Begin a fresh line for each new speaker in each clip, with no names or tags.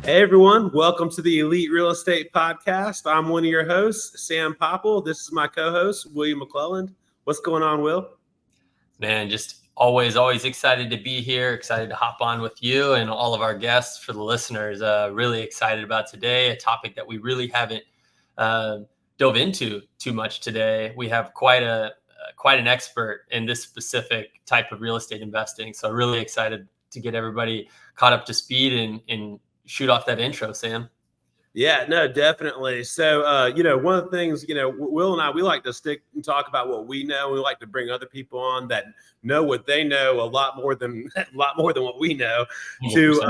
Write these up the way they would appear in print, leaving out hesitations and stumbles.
Hey everyone, welcome to the Elite Real Estate Podcast. I'm one of your hosts, Sam Popple. This is my co-host, William McClelland. What's going on, Will?
Man, just always excited to be here, excited to hop on with you and all of our guests. For the listeners, really excited about today, a topic that we really haven't dove into too much today. We have quite an expert in this specific type of real estate investing. So really excited to get everybody caught up to speed and shoot off that intro, Sam.
Yeah, no, definitely. So, one of the things, Will and I, we like to stick and talk about what we know. We like to bring other people on that know what they know a lot more than what we know to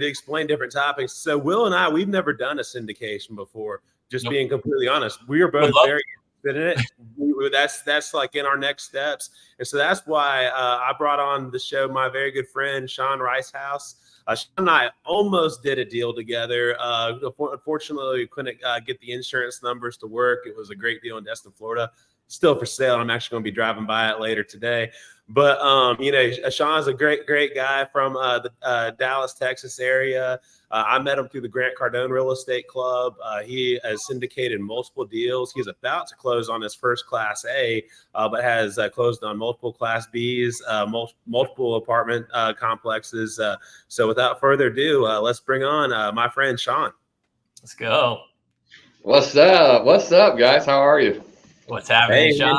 explain different topics. So Will and I, we've never done a syndication before, just being completely honest. We are both very interested in it. That's like in our next steps. And so that's why I brought on the show my very good friend, Shawn Ricehouse. Shawn and I almost did a deal together. Unfortunately, we couldn't get the insurance numbers to work. It was a great deal in Destin, Florida. Still for sale. I'm actually going to be driving by it later today. But, Shawn's a great guy from the Dallas, Texas area. I met him through the Grant Cardone Real Estate Club. He has syndicated multiple deals. He's about to close on his first Class A, but has closed on multiple Class Bs, multiple apartment complexes. So without further ado, let's bring on my friend Shawn.
Let's go.
What's up? What's up, guys? How are you?
What's happening, Shawn?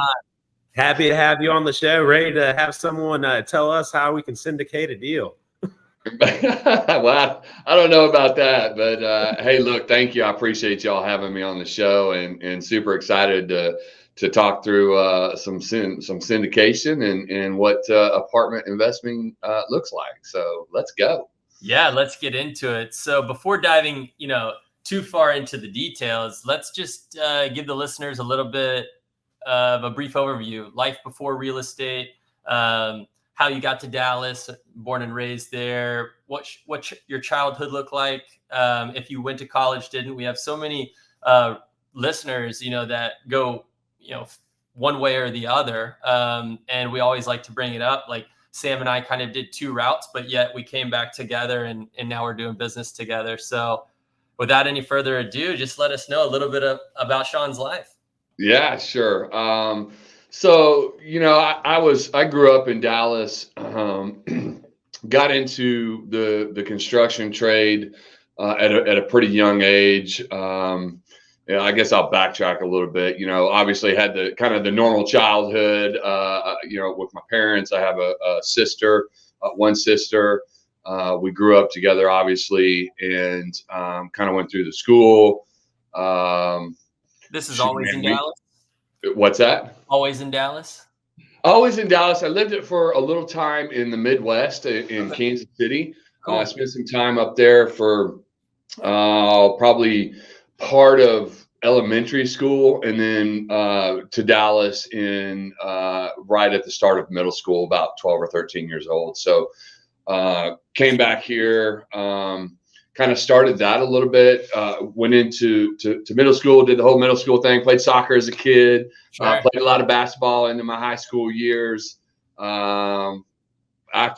Happy to have you on the show. Ready to have someone tell us how we can syndicate a deal.
Well, I don't know about that, but hey, look, thank you. I appreciate y'all having me on the show, and super excited to talk through some syndication and what apartment investing looks like. So let's go.
Yeah, let's get into it. So before diving, too far into the details, let's just give the listeners a little bit of a brief overview. Life before real estate. How you got to Dallas, born and raised there, what your childhood looked like, if you went to college, didn't. We have so many listeners, that go, one way or the other. And we always like to bring it up. Like Sam and I kind of did two routes, but yet we came back together and now we're doing business together. So without any further ado, just let us know a little bit about Shawn's life.
Yeah, sure. So, I grew up in Dallas, got into the construction trade at a pretty young age. I guess I'll backtrack a little bit. Obviously had the kind of the normal childhood, with my parents. I have a sister, one sister. We grew up together, obviously, and kind of went through the school.
This is always in Dallas?
What's that?
Always in Dallas?
Always in Dallas. I lived it for a little time in the Midwest in Kansas City.
Cool.
I spent some time up there for probably part of elementary school, and then to Dallas in right at the start of middle school, about 12 or 13 years old. So came back here, kind of started that a little bit, went into middle school, did the whole middle school thing, played soccer as a kid,
Sure.
played a lot of basketball into my high school years. After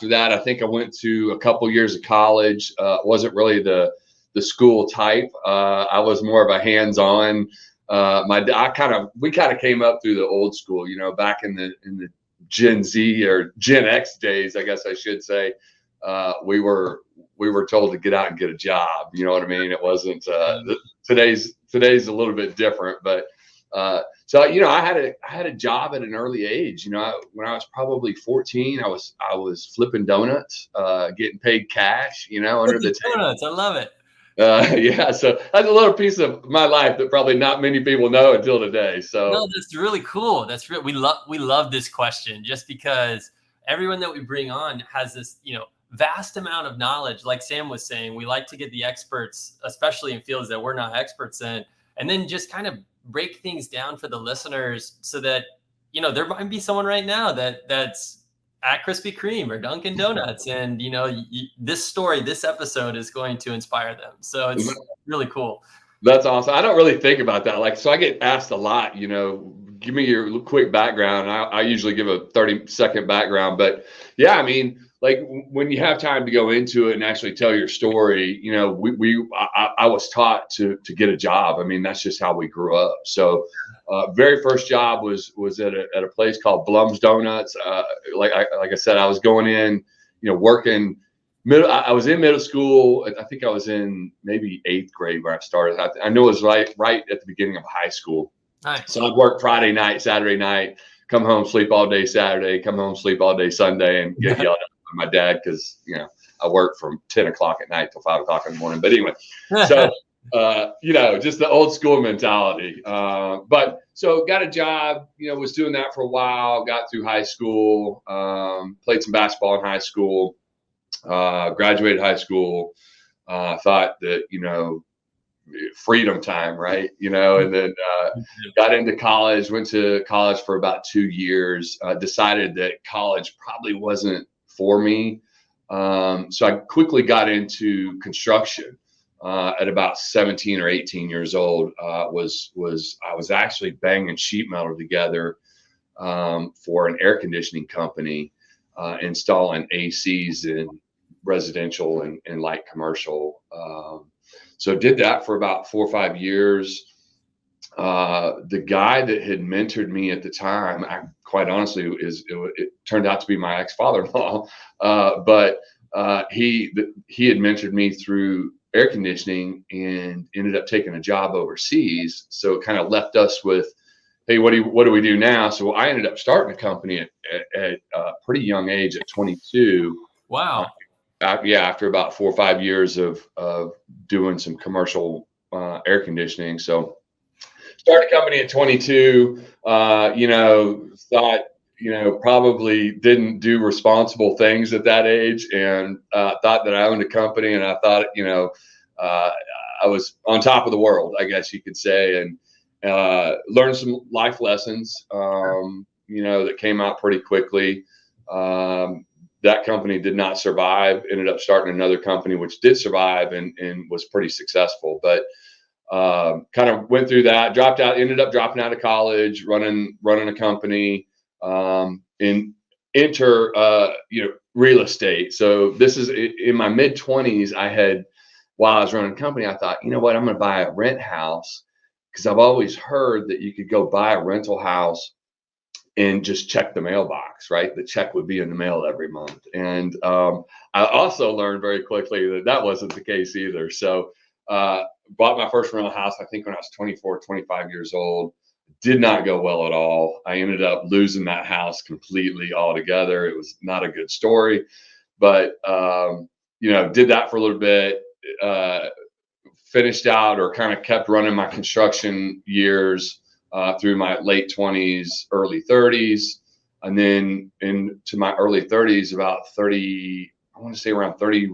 that, I think I went to a couple years of college. Wasn't really the school type. I was more of a hands-on. We kind of came up through the old school, back in the Gen Z or Gen X days, I guess I should say. We were told to get out and get a job. You know what I mean? It wasn't today's a little bit different, but so I had a job at an early age. When I was probably 14, I was flipping donuts, getting paid cash. Under the table.
Donuts, I love it.
Yeah, so that's a little piece of my life that probably not many people know until today. So
no, that's really cool. We love this question just because everyone that we bring on has this, vast amount of knowledge. Like Sam was saying, we like to get the experts, especially in fields that we're not experts in, and then just kind of break things down for the listeners so that, there might be someone right now that's at Krispy Kreme or Dunkin' Donuts. And, this episode is going to inspire them. So it's really cool.
That's awesome. I don't really think about that. So I get asked a lot, give me your quick background. I usually give a 30-second background, but yeah, like when you have time to go into it and actually tell your story, you know, I was taught to get a job. I mean, that's just how we grew up. So, very first job was at a place called Blum's Donuts. Like I said, I was going in, you know, working. I was in middle school. I think I was in maybe 8th grade when I started. I know it was right at the beginning of high school.
Nice.
So I'd work Friday night, Saturday night, come home, sleep all day Saturday, come home, sleep all day Sunday, and get yelled at by my dad because, you know, I worked from 10 o'clock at night till 5 o'clock in the morning. But anyway, so you know, just the old school mentality. But so got a job, you know, was doing that for a while, got through high school, played some basketball in high school. Graduated high school, thought that, you know, freedom time, right? You know, and then got into college, went to college for about 2 years, decided that college probably wasn't for me. So I quickly got into construction at about 17 or 18 years old. I was actually banging sheet metal together for an air conditioning company, installing ACs in residential and light commercial. So did that for about 4 or 5 years. The guy that had mentored me at the time, quite honestly, it turned out to be my ex-father-in-law. But he had mentored me through air conditioning and ended up taking a job overseas. So it kind of left us with, hey, what do we do now? So I ended up starting a company at a pretty young age, at 22.
Wow.
After about 4 or 5 years of doing some commercial air conditioning. So started a company at 22, you know, thought, you know, probably didn't do responsible things at that age, and thought that I owned a company, and I thought, you know, I was on top of the world, I guess you could say, and learned some life lessons, you know, that came out pretty quickly. That company did not survive, ended up starting another company, which did survive and was pretty successful. But kind of went through that, dropped out, ended up dropping out of college, running a company, and enter, you know, real estate. So this is in my mid 20s. While I was running a company, I thought, you know what, I'm going to buy a rent house, because I've always heard that you could go buy a rental house and just check the mailbox, right? The check would be in the mail every month. And I also learned very quickly that that wasn't the case either. So bought my first rental house, I think when I was 24, 25 years old. Did not go well at all. I ended up losing that house completely altogether. It was not a good story, but you know, did that for a little bit, finished out, or kind of kept running my construction years through my late 20s, early 30s. And then into my early 30s, about 30, I want to say around 30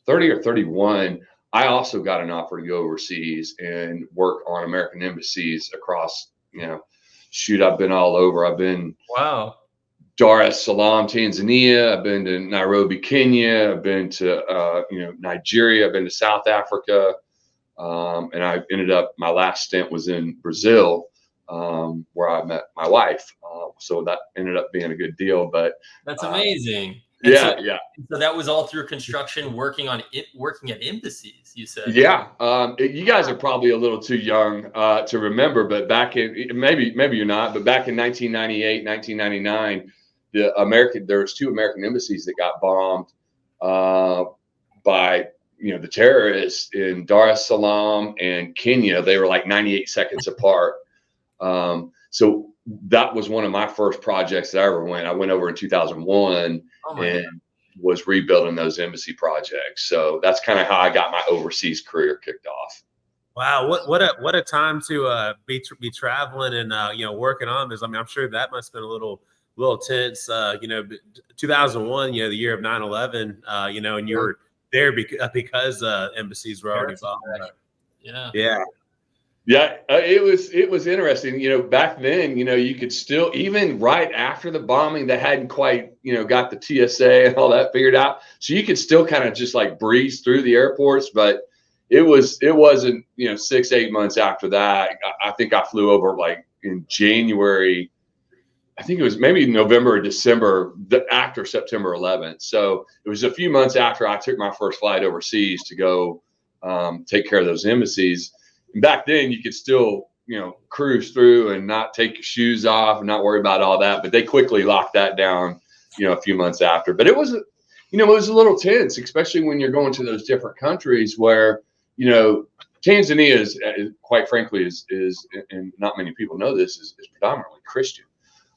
or 31, I also got an offer to go overseas and work on American embassies across, you know, shoot, I've been all over. I've been Dar es Salaam, Tanzania. I've been to Nairobi, Kenya. I've been to, you know, Nigeria. I've been to South Africa. And I ended up, my last stint was in Brazil, where I met my wife. So that ended up being a good deal. But
that's amazing.
Yeah.
So that was all through construction, working at embassies, you said.
Yeah. You guys are probably a little too young to remember, but back in, maybe you're not, but back in 1998, 1999, there was 2 American embassies that got bombed by, you know, the terrorists in Dar es Salaam and Kenya. They were like 98 seconds apart. So that was one of my first projects that I ever went. I went over in 2001 and was rebuilding those embassy projects. So that's kind of how I got my overseas career kicked off.
Wow, what a time to be traveling and you know, working on this. I mean, I'm sure that must have been a little tense. You know, 2001, you know, the year of 9/11. You know, and you were there because embassies were already bombed.
Yeah, it was interesting. You know, back then, you know, you could still, even right after the bombing, they hadn't quite, you know, got the TSA and all that figured out. So you could still kind of just like breeze through the airports. But it wasn't, you know, 6-8 months after that. I think I flew over like in January I think it was maybe November or December, after September 11th. So it was a few months after I took my first flight overseas to go take care of those embassies. And back then, you could still, cruise through and not take your shoes off and not worry about all that. But they quickly locked that down, a few months after. But it was, it was a little tense, especially when you're going to those different countries where, Tanzania is quite frankly, is and not many people know this, is predominantly Christian.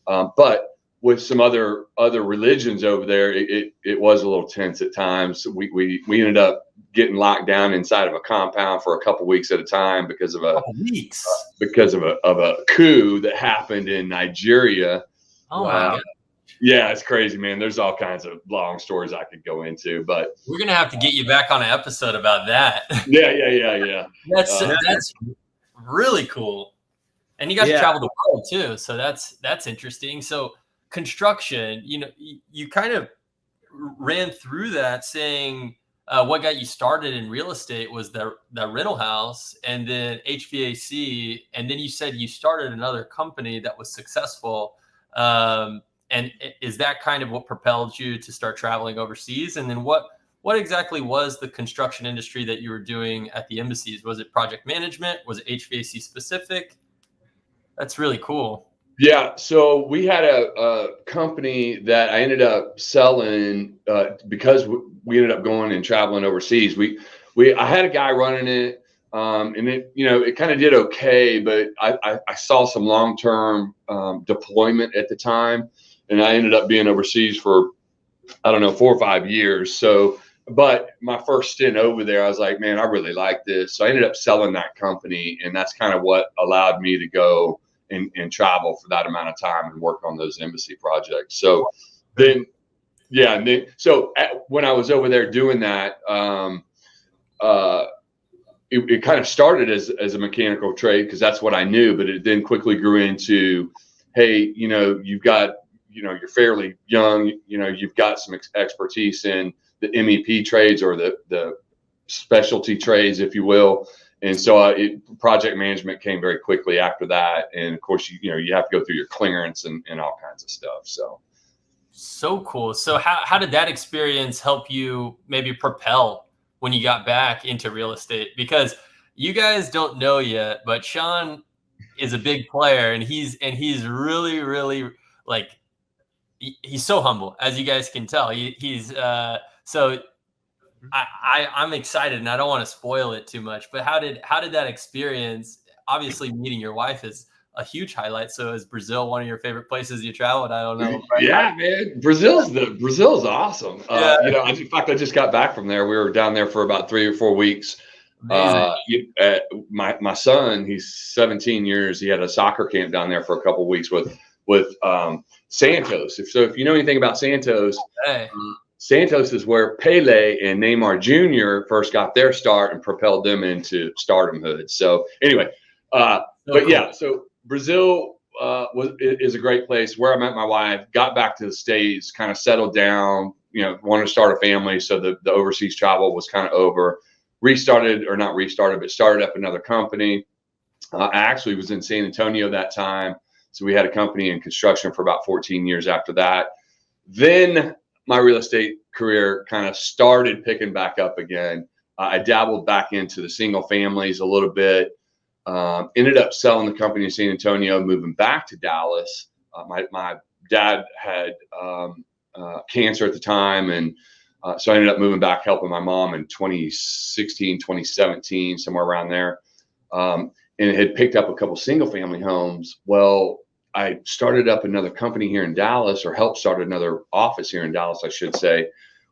But with some other religions over there, it was a little tense at times. We ended up getting locked down inside of a compound for a couple weeks at a time because of a coup that happened in Nigeria.
Oh my God.
Yeah, it's crazy, man. There's all kinds of long stories I could go into, but
we're gonna have to get you back on an episode about that.
Yeah.
That's really cool. And you got to travel the world too. So that's interesting. So construction, you kind of ran through that saying what got you started in real estate was the rental house and then HVAC. And then you said you started another company that was successful. And is that kind of what propelled you to start traveling overseas? And then what exactly was the construction industry that you were doing at the embassies? Was it project management? Was it HVAC specific? That's really cool.
Yeah. So we had a company that I ended up selling because we ended up going and traveling overseas. I had a guy running it, and it kind of did okay, but I saw some long-term deployment at the time, and I ended up being overseas for, I don't know, 4 or 5 years. So, but my first stint over there, I was like, man, I really like this. So I ended up selling that company, and that's kind of what allowed me to go and travel for that amount of time and work on those embassy projects. So then, when I was over there doing that, it kind of started as a mechanical trade because that's what I knew, but it then quickly grew into, hey, you've got, you're fairly young, you've got some expertise in the MEP trades or the specialty trades, if you will. And so project management came very quickly after that. And of course, you have to go through your clearance and all kinds of stuff.
So cool. So how did that experience help you maybe propel when you got back into real estate? Because you guys don't know yet, but Shawn is a big player and he's really, really he's so humble, as you guys can tell. So I'm excited and I don't want to spoil it too much, but how did that experience, obviously meeting your wife is a huge highlight. So is Brazil one of your favorite places you traveled? I don't know.
Yeah, man. Brazil's awesome. In fact, I just got back from there. We were down there for about 3 or 4 weeks. My son, he's 17 years. He had a soccer camp down there for a couple of weeks with Santos. If you know anything about Santos, Santos is where Pele and Neymar Jr. first got their start and propelled them into stardomhood. So anyway, so Brazil is a great place where I met my wife, got back to the States, kind of settled down, wanted to start a family. So the overseas travel was kind of over. Started up another company. I actually was in San Antonio that time. So we had a company in construction for about 14 years after that. Then my real estate career kind of started picking back up again. I dabbled back into the single families a little bit. Ended up selling the company in San Antonio, moving back to Dallas. My dad had cancer at the time, and so I ended up moving back, helping my mom in 2016, 2017, somewhere around there. And had picked up a couple single family homes. Well, I started up another company here in Dallas, or helped start another office here in Dallas, I should say,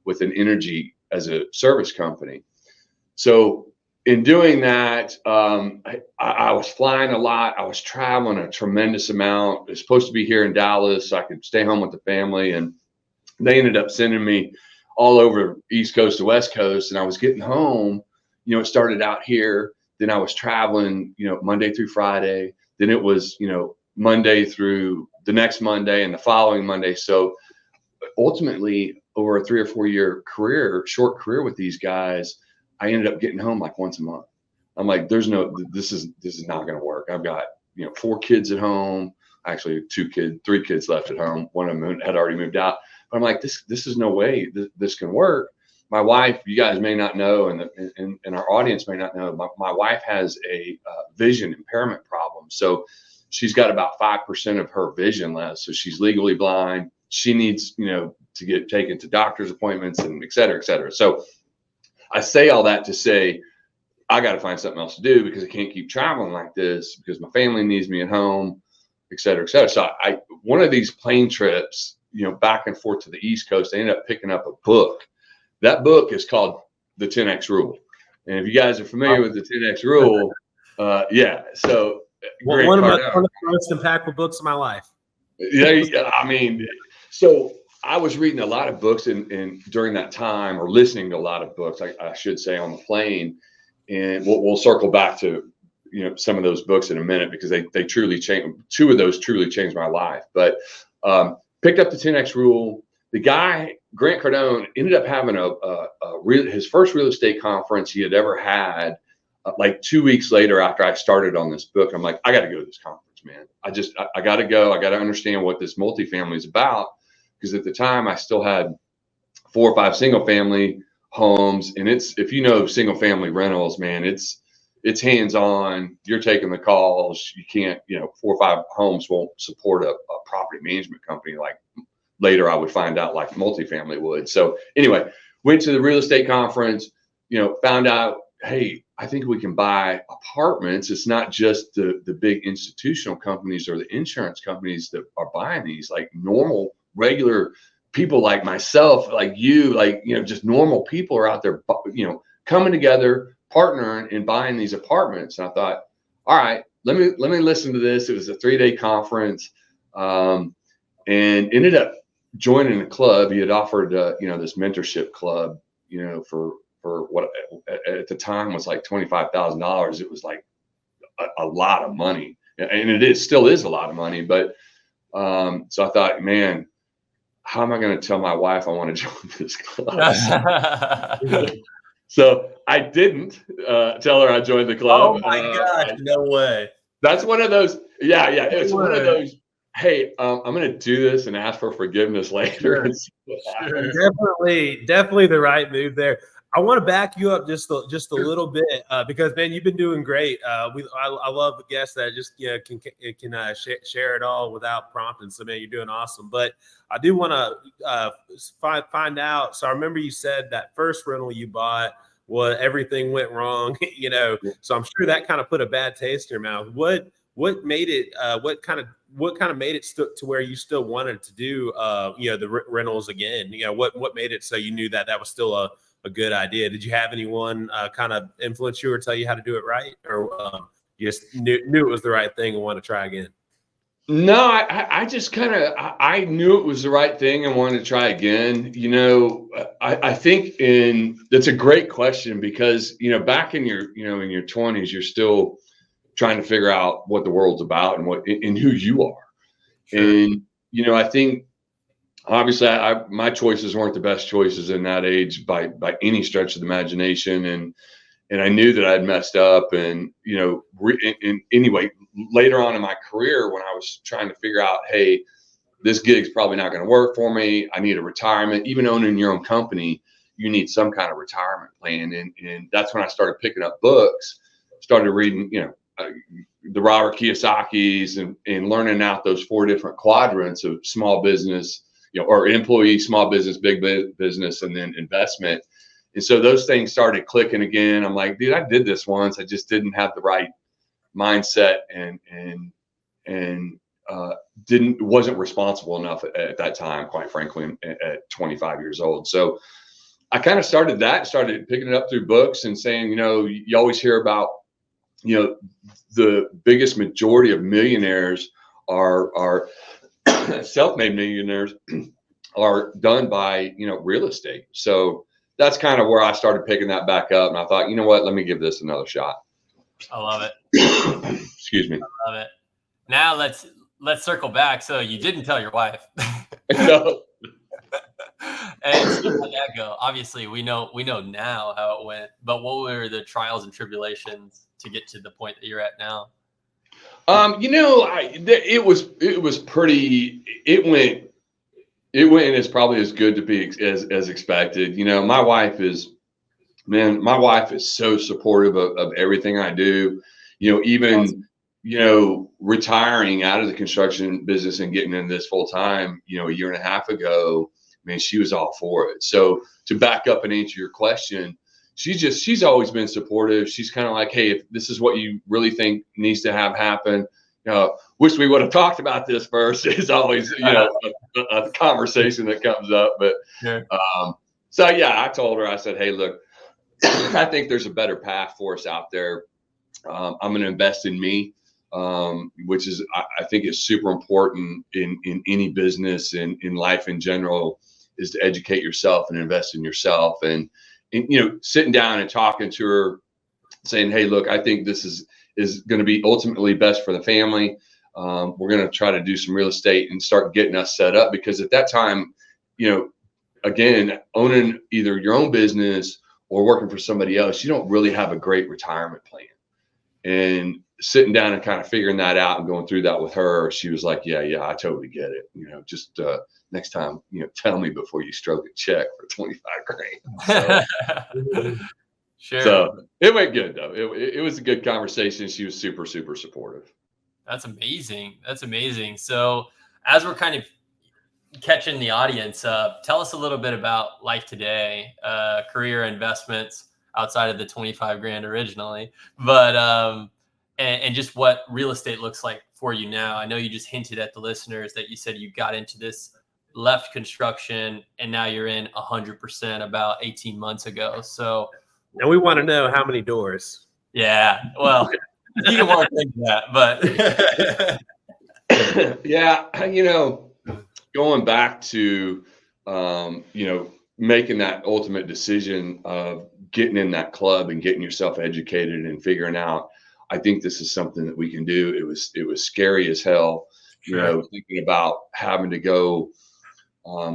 with an energy as a service company. So in doing that, I was flying a lot. I was traveling a tremendous amount. It was supposed to be here in Dallas so I could stay home with the family. And they ended up sending me all over East Coast to West Coast. And I was getting home, it started out here. Then I was traveling, Monday through Friday. Then it was, Monday through the next Monday and the following Monday. So ultimately, over a 3 or 4 year short career with these guys, I ended up getting home like once a month. I'm like, this is not going to work. I've got, 4 kids at home, actually 3 kids left at home. One of them had already moved out. But I'm like, this is no way this can work. My wife, you guys may not know, and our audience may not know, my wife has a vision impairment problem. So she's got about 5% of her vision left. So she's legally blind. She needs, to get taken to doctor's appointments and et cetera, et cetera. So I say all that to say, I got to find something else to do because I can't keep traveling like this because my family needs me at home, et cetera, et cetera. So one of these plane trips, back and forth to the East Coast, I ended up picking up a book. That book is called The 10X Rule. And if you guys are familiar with the 10X Rule, yeah. So
one of the most impactful books of my life.
Yeah, I mean, so I was reading a lot of books and during that time, or listening to a lot of books, I should say, on the plane. And we'll circle back to some of those books in a minute because they truly changed. 2 of those truly changed my life. But picked up the 10X Rule. The guy, Grant Cardone, ended up having his first real estate conference he had ever had. Like 2 weeks later, after I started on this book, I'm like, I got to go to this conference, man. I got to go. I got to understand what this multifamily is about. Because at the time, I still had 4 or 5 single family homes, and if single family rentals, man, it's hands on. You're taking the calls. You can't, 4 or 5 homes won't support a property management company like. Later, I would find out like multifamily would. So anyway, went to the real estate conference, found out, hey, I think we can buy apartments. It's not just the big institutional companies or the insurance companies that are buying these, like normal, regular people like myself, like you, like, just normal people are out there, coming together, partnering and buying these apartments. And I thought, all right, let me listen to this. It was a 3-day conference, and ended up joining a club. He had offered, this mentorship club, for what at the time was like $25,000. It was like a lot of money, and still is a lot of money. But so I thought, man, how am I going to tell my wife I want to join this club? So I didn't tell her I joined the club.
Oh my gosh, no way.
That's one of those. Yeah. It's one of those. Hey, I'm going to do this and ask for forgiveness later.
Sure. Definitely the right move there. I want to back you up just a little bit because, man, you've been doing great. I love the guests that just can share it all without prompting. So, man, you're doing awesome. But I do want to find out. So I remember you said that first rental you bought, everything went wrong. So I'm sure that kind of put a bad taste in your mouth. What made it? What kind of made it to where you still wanted to do the rentals again? What made it so you knew that was still a good idea? Did you have anyone kind of influence you or tell you how to do it right, or you just knew it was the right thing and want to try again?
No, I just I knew it was the right thing and wanted to try again. I think that's a great question because back in your in your 20s, you're still trying to figure out what the world's about and who you are. Sure. And I think obviously my choices weren't the best choices in that age by any stretch of the imagination, and I knew that I'd messed up. And and anyway, later on in my career, when I was trying to figure out, hey, this gig's probably not going to work for me, I need a retirement. Even owning your own company, you need some kind of retirement plan. And that's when I started picking up books, started reading, the Robert Kiyosaki's and learning out those 4 different quadrants of small business, or employee, small business, big business, and then investment. And so those things started clicking again. I'm like, dude, I did this once. I just didn't have the right mindset and wasn't responsible enough at that time, quite frankly, at 25 years old. So I kind of started picking it up through books and saying, you always hear about, the biggest majority of millionaires are self-made millionaires are done by, real estate. So that's kind of where I started picking that back up. And I thought, you know what, let me give this another shot.
I love it.
Excuse me.
I love it. Now let's circle back. So you didn't tell your wife.
No.
And so how'd that go? Obviously, we know now how it went, but what were the trials and tribulations to get to the point that you're at now?
It was pretty. It went as probably as good to be as expected. My wife is so supportive of everything I do. Even retiring out of the construction business and getting into this full time, a year and a half ago, man, she was all for it. So to back up and answer your question, she's always been supportive. She's kind of like, hey, if this is what you really think needs to happen, wish we would have talked about this first. Is always a conversation that comes up. But so yeah, I told her, I said, hey, look, I think there's a better path for us out there. I'm going to invest in me, which is I think is super important in any business and in life in general, is to educate yourself and invest in yourself. And sitting down and talking to her, saying, hey, look, I think this is going to be ultimately best for the family. We're going to try to do some real estate and start getting us set up, because at that time, again, owning either your own business or working for somebody else, you don't really have a great retirement plan. And sitting down and kind of figuring that out and going through that with her, she was like, yeah, I totally get it. Just next time, tell me before you stroke a check for 25 grand. So,
sure.
So it went good though. It was a good conversation. She was super, super supportive.
That's amazing. So as we're kind of catching the audience up, tell us a little bit about life today, career, investments outside of the 25 grand originally, but and just what real estate looks like for you now. I know you just hinted at the listeners that you said you got into this, left construction, and now you're in 100% about 18 months ago. So
now we want to know how many doors.
Yeah, well, you can work into that, but
yeah, going back to making that ultimate decision of getting in that club and getting yourself educated and figuring out, I think this is something that we can do. It was scary as hell, thinking about having to go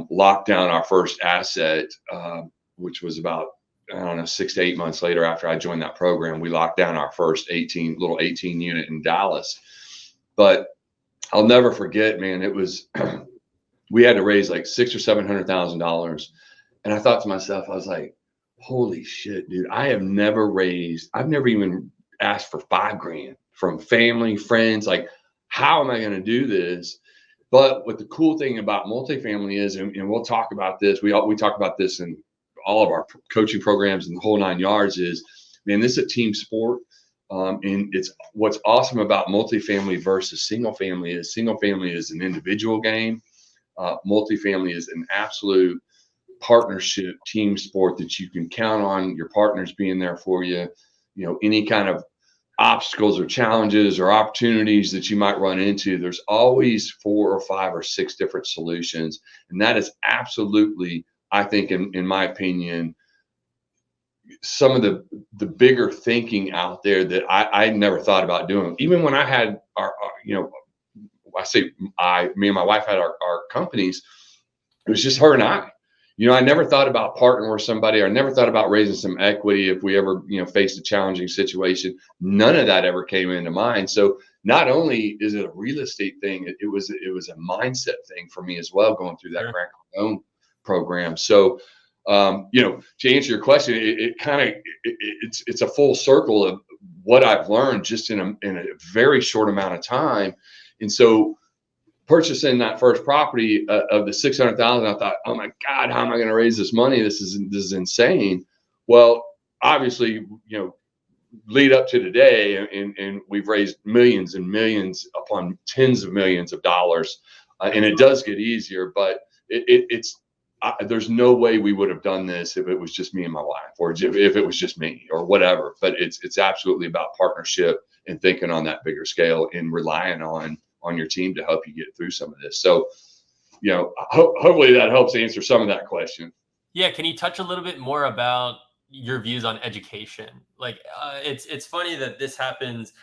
lock down our first asset, which was about, I don't know, 6 to 8 months later after I joined that program. We locked down our first 18 unit in Dallas. But I'll never forget, man, it was we had to raise like $600,000 or $700,000. And I thought to myself, I was like, holy shit, dude, I've never even asked for 5 grand from family, friends. Like, how am I going to do this? But what the cool thing about multifamily is, and we'll talk about this, we talk about this in all of our coaching programs and the whole 9 yards, is, man, this is a team sport. And it's what's awesome about multifamily versus single family is an individual game. Multifamily is an absolute partnership team sport that you can count on your partners being there for you. Any kind of obstacles or challenges or opportunities that you might run into, there's always 4 or 5 or 6 different solutions. And that is absolutely, I think, in my opinion, some of the bigger thinking out there that I never thought about doing. Even when I had me and my wife had our companies, it was just her and I. I never thought about partnering with somebody, or never thought about raising some equity if we ever, faced a challenging situation. None of that ever came into mind. So not only is it a real estate thing, it was a mindset thing for me as well, going through that Grant Cardone program. So, to answer your question, it's a full circle of what I've learned just in a very short amount of time. And so, purchasing that first property of the 600,000, I thought, oh my God, how am I going to raise this money? This is insane. Well, obviously, lead up to today, and we've raised millions and millions upon tens of millions of dollars, and it does get easier. But there's no way we would have done this if it was just me and my wife, or if it was just me, or whatever. But it's absolutely about partnership and thinking on that bigger scale and relying on your team to help you get through some of this. So, hopefully that helps answer some of that question.
Yeah. Can you touch a little bit more about your views on education? Like, it's funny that this happens,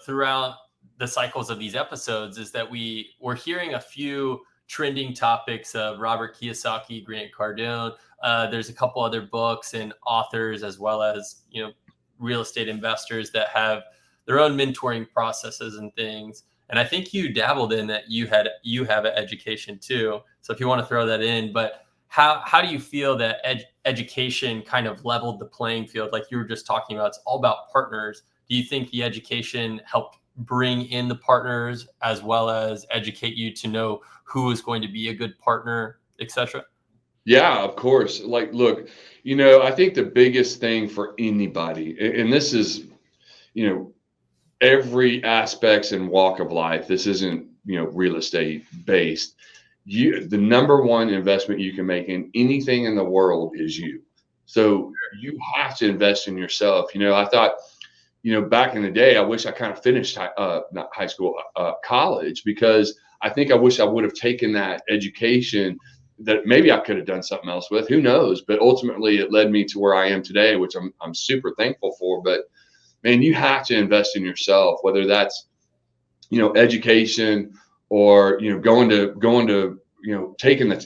throughout the cycles of these episodes, is that we're hearing a few trending topics of Robert Kiyosaki, Grant Cardone. There's a couple other books and authors, as well as, real estate investors that have their own mentoring processes and things. And I think you dabbled in that. You have an education too. So if you want to throw that in, but how do you feel that education kind of leveled the playing field? Like you were just talking about, it's all about partners. Do you think the education helped bring in the partners as well as educate you to know who is going to be a good partner, etc.?
Yeah, of course. Like, look, I think the biggest thing for anybody, and this is, every aspects and walk of life, this isn't, real estate based. The number one investment you can make in anything in the world is you. So you have to invest in yourself. I thought, back in the day, I wish I kind of finished not high school, college, because I think I wish I would have taken that education that maybe I could have done something else with. Who knows? But ultimately, it led me to where I am today, which I'm super thankful for. But man, you have to invest in yourself, whether that's education or going to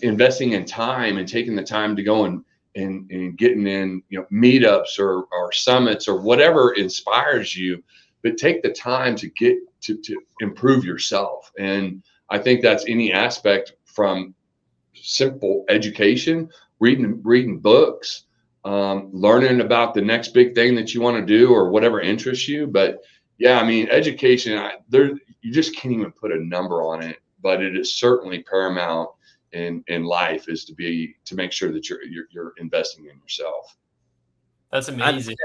investing in time and taking the time to go and getting in meetups or summits or whatever inspires you, but take the time to get to improve yourself. And I think that's any aspect from simple education, reading books, learning about the next big thing that you want to do or whatever interests you. But yeah, I mean, education, you just can't even put a number on it, but it is certainly paramount in life, is to make sure that you're investing in yourself.
That's amazing.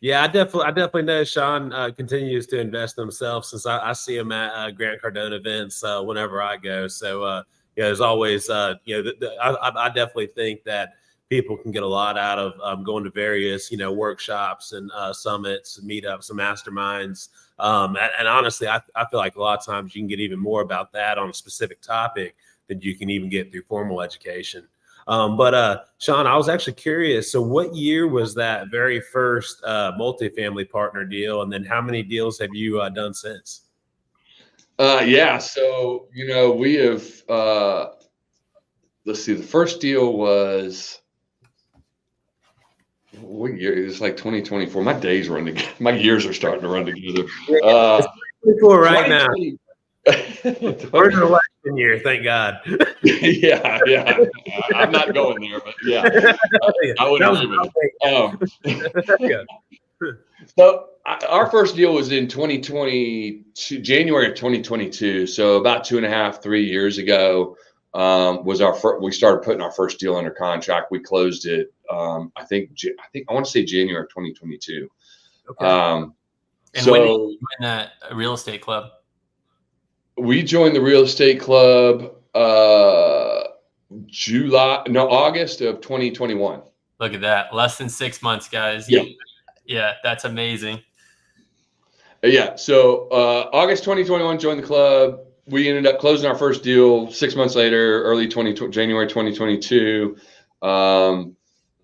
I definitely know Shawn continues to invest in himself, since I see him at Grant Cardone events whenever I go. So there's always I definitely think that people can get a lot out of going to various workshops and summits, meetups, and masterminds. And honestly, I feel like a lot of times you can get even more about that on a specific topic than you can even get through formal education. But Shawn, I was actually curious. So what year was that very first multifamily partner deal? And then how many deals have you done since?
So, we have, let's see, the first deal was, what year? It was like 2024. My days run together. My years are starting to run together.
It's 24 right now. We're in the election year, thank God.
Yeah. I'm not going there, but yeah, I would agree with you. So our first deal was in 2022, January of 2022. So about 2.5-3 years ago was our first. We started putting our first deal under contract. We closed it. I think I want to say January of 2022.
Okay. And so when did you join that real estate club?
We joined the real estate club August of 2021.
Look at that. Less than 6 months, guys. Yeah, that's amazing.
Yeah. So August 2021, joined the club. We ended up closing our first deal 6 months later, January 2022.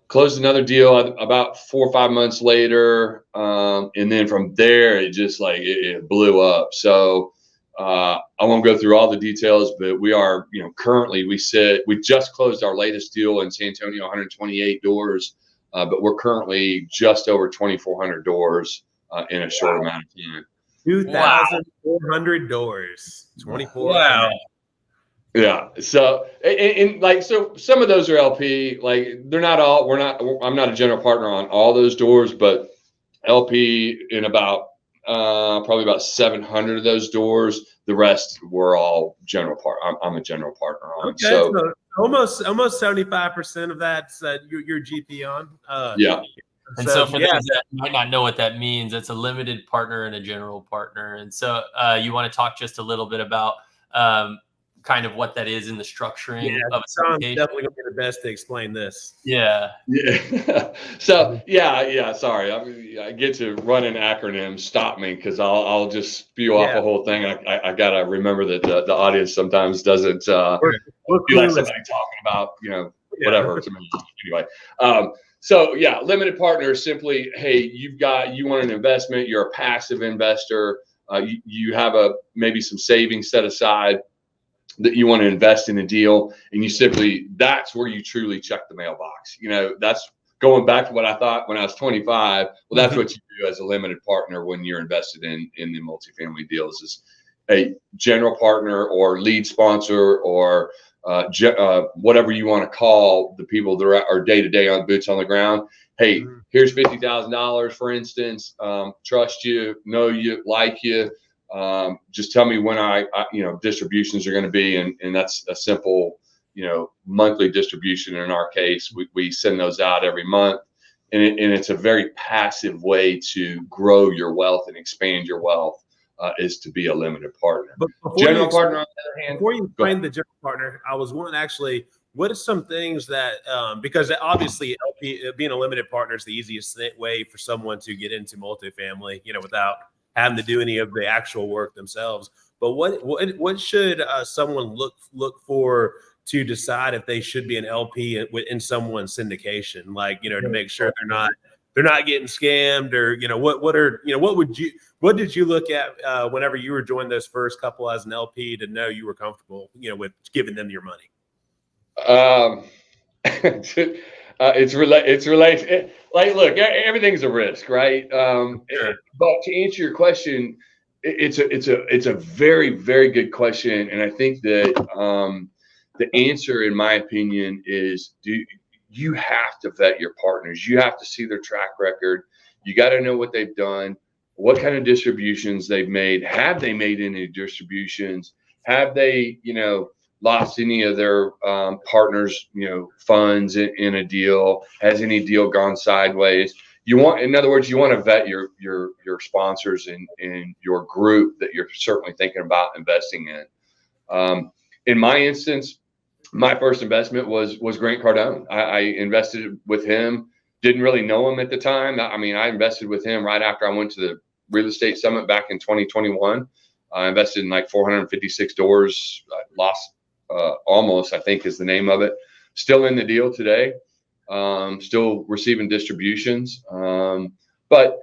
Closed another deal about 4 or 5 months later. And then from there, it just it blew up. So I won't go through all the details, but we are, currently we just closed our latest deal in San Antonio, 128 doors, but we're currently just over 2,400 doors in a short amount of time.
2,400 doors. 24.
Wow.
Yeah. So, so some of those are LP, they're not all, I'm not a general partner on all those doors, but LP in probably about 700 of those doors. The rest were all general partner. I'm a general partner on.
Okay, so almost 75% of that's your GP on.
Yeah.
And so for those that might not know what that means, it's a limited partner and a general partner. And so you want to talk just a little bit about kind of what that is in the structuring of a
Shawn's definitely going to be the best to explain this.
Yeah.
So sorry, I get to run an acronym. Stop me, because I'll just spew off a whole thing. I gotta remember that the audience sometimes doesn't be like somebody talking about whatever to me. Anyway, so limited partner is simply, hey, you want an investment, you're a passive investor, you have maybe some savings set aside that you want to invest in a deal, and that's where you truly check the mailbox. That's going back to what I thought when I was 25, well, that's what you do as a limited partner when you're invested in the multifamily deals, is a general partner or lead sponsor or whatever you want to call the people that are day-to-day on boots on the ground. Hey, here's $50,000, for instance. Trust you, know you, like you. Just tell me when I distributions are going to be, and that's a simple, monthly distribution. In our case, we send those out every month, and it's a very passive way to grow your wealth and expand your wealth, is to be a limited partner.
But
general partner, on the other hand,
before you explain the general partner, I was wondering actually, what are some things that, because obviously being a limited partner is the easiest way for someone to get into multifamily, without having to do any of the actual work themselves. But what should someone look for to decide if they should be an LP in someone's syndication, like, to make sure they're not getting scammed, or, what did you look at whenever you were joining those first couple as an LP to know you were comfortable, with giving them your money?
It's related. Like, look, everything's a risk, right?
Sure.
But to answer your question, it's a very, very good question, and I think that the answer, in my opinion, is you have to vet your partners. You have to see their track record. You got to know what they've done, what kind of distributions they've made. Have they made any distributions? Have they, lost any of their partners, funds in a deal? Has any deal gone sideways? In other words, you want to vet your sponsors and your group that you're certainly thinking about investing in. In my instance, my first investment was Grant Cardone. I invested with him. Didn't really know him at the time. I mean, I invested with him right after I went to the real estate summit back in 2021. I invested in like 456 doors. Lost almost, I think is the name of it. Still in the deal today. Still receiving distributions. But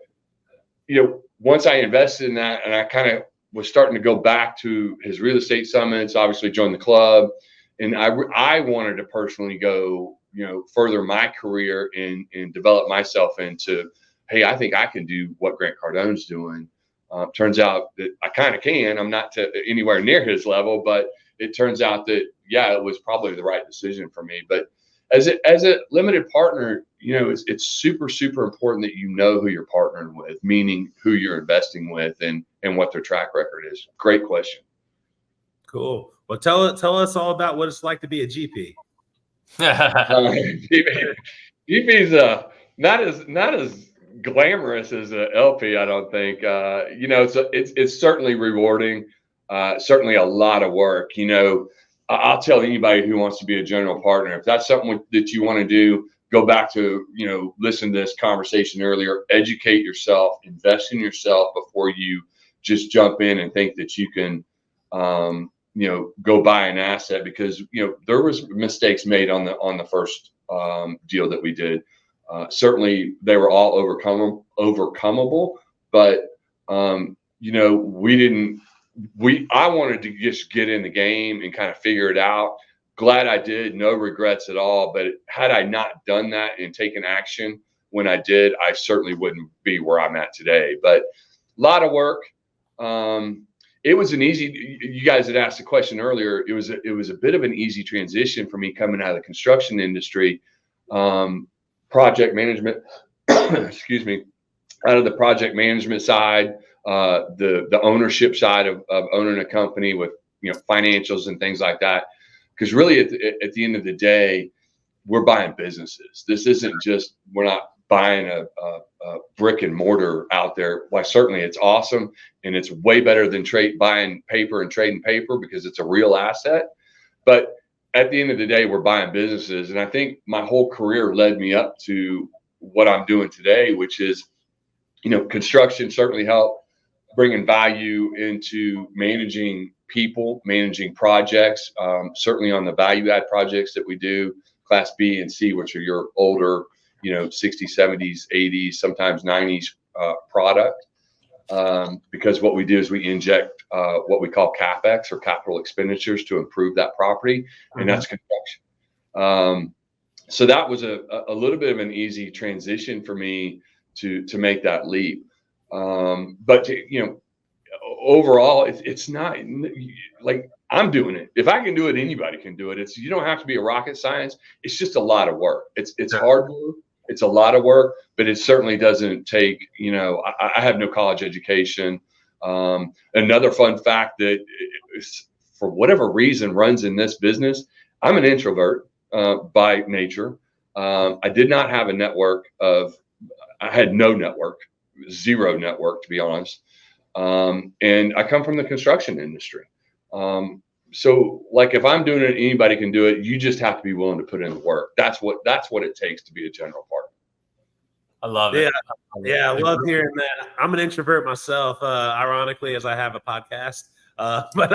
once I invested in that, and I kind of was starting to go back to his real estate summits, obviously joined the club, and I wanted to personally go, further my career and develop myself into, hey, I think I can do what Grant Cardone's doing. Turns out that I kind of can. I'm not anywhere near his level, but it turns out that, yeah, it was probably the right decision for me. But as a limited partner, it's super, super important that you know who you're partnering with, meaning who you're investing with and what their track record is. Great question.
Cool. Well, tell us all about what it's like to be a GP.
GP's not as glamorous as a LP, I don't think. It's certainly rewarding. Certainly a lot of work. I'll tell anybody who wants to be a general partner, if that's something that you want to do, go back to, listen to this conversation earlier, educate yourself, invest in yourself before you just jump in and think that you can, go buy an asset, because, there was mistakes made on the first deal that we did. Certainly they were all overcomable, but, I wanted to just get in the game and kind of figure it out. Glad I did. No regrets at all. But had I not done that and taken action when I did, I certainly wouldn't be where I'm at today. But a lot of work. It was you guys had asked a question earlier. It was a bit of an easy transition for me coming out of the construction industry, project management, excuse me, out of the project management side, the ownership side of owning a company with, financials and things like that. Because really at the end of the day, we're buying businesses. This isn't just, we're not buying a brick and mortar out there. Why, certainly it's awesome. And it's way better than buying paper and trading paper, because it's a real asset. But at the end of the day, we're buying businesses. And I think my whole career led me up to what I'm doing today, which is, construction certainly helped bringing value into managing people, managing projects, certainly on the value add projects that we do, Class B and C, which are your older, 60s, 70s, 80s, sometimes 90s product. Because what we do is we inject what we call CapEx, or capital expenditures, to improve that property, and that's construction. so that was a little bit of an easy transition for me to make that leap. But overall, it's not like I'm doing it. If I can do it, anybody can do it. You don't have to be a rocket science. It's just a lot of work. It's hard work. It's a lot of work, but it certainly doesn't take, I have no college education. Another fun fact that for whatever reason runs in this business, I'm an introvert by nature. I did not have a network I had no network, zero network, to be honest. And I come from the construction industry. So like if I'm doing it, anybody can do it. You just have to be willing to put in the work. That's what it takes to be a general partner.
I love it.
Yeah, I love hearing that. I'm an introvert myself, ironically, as I have a podcast. But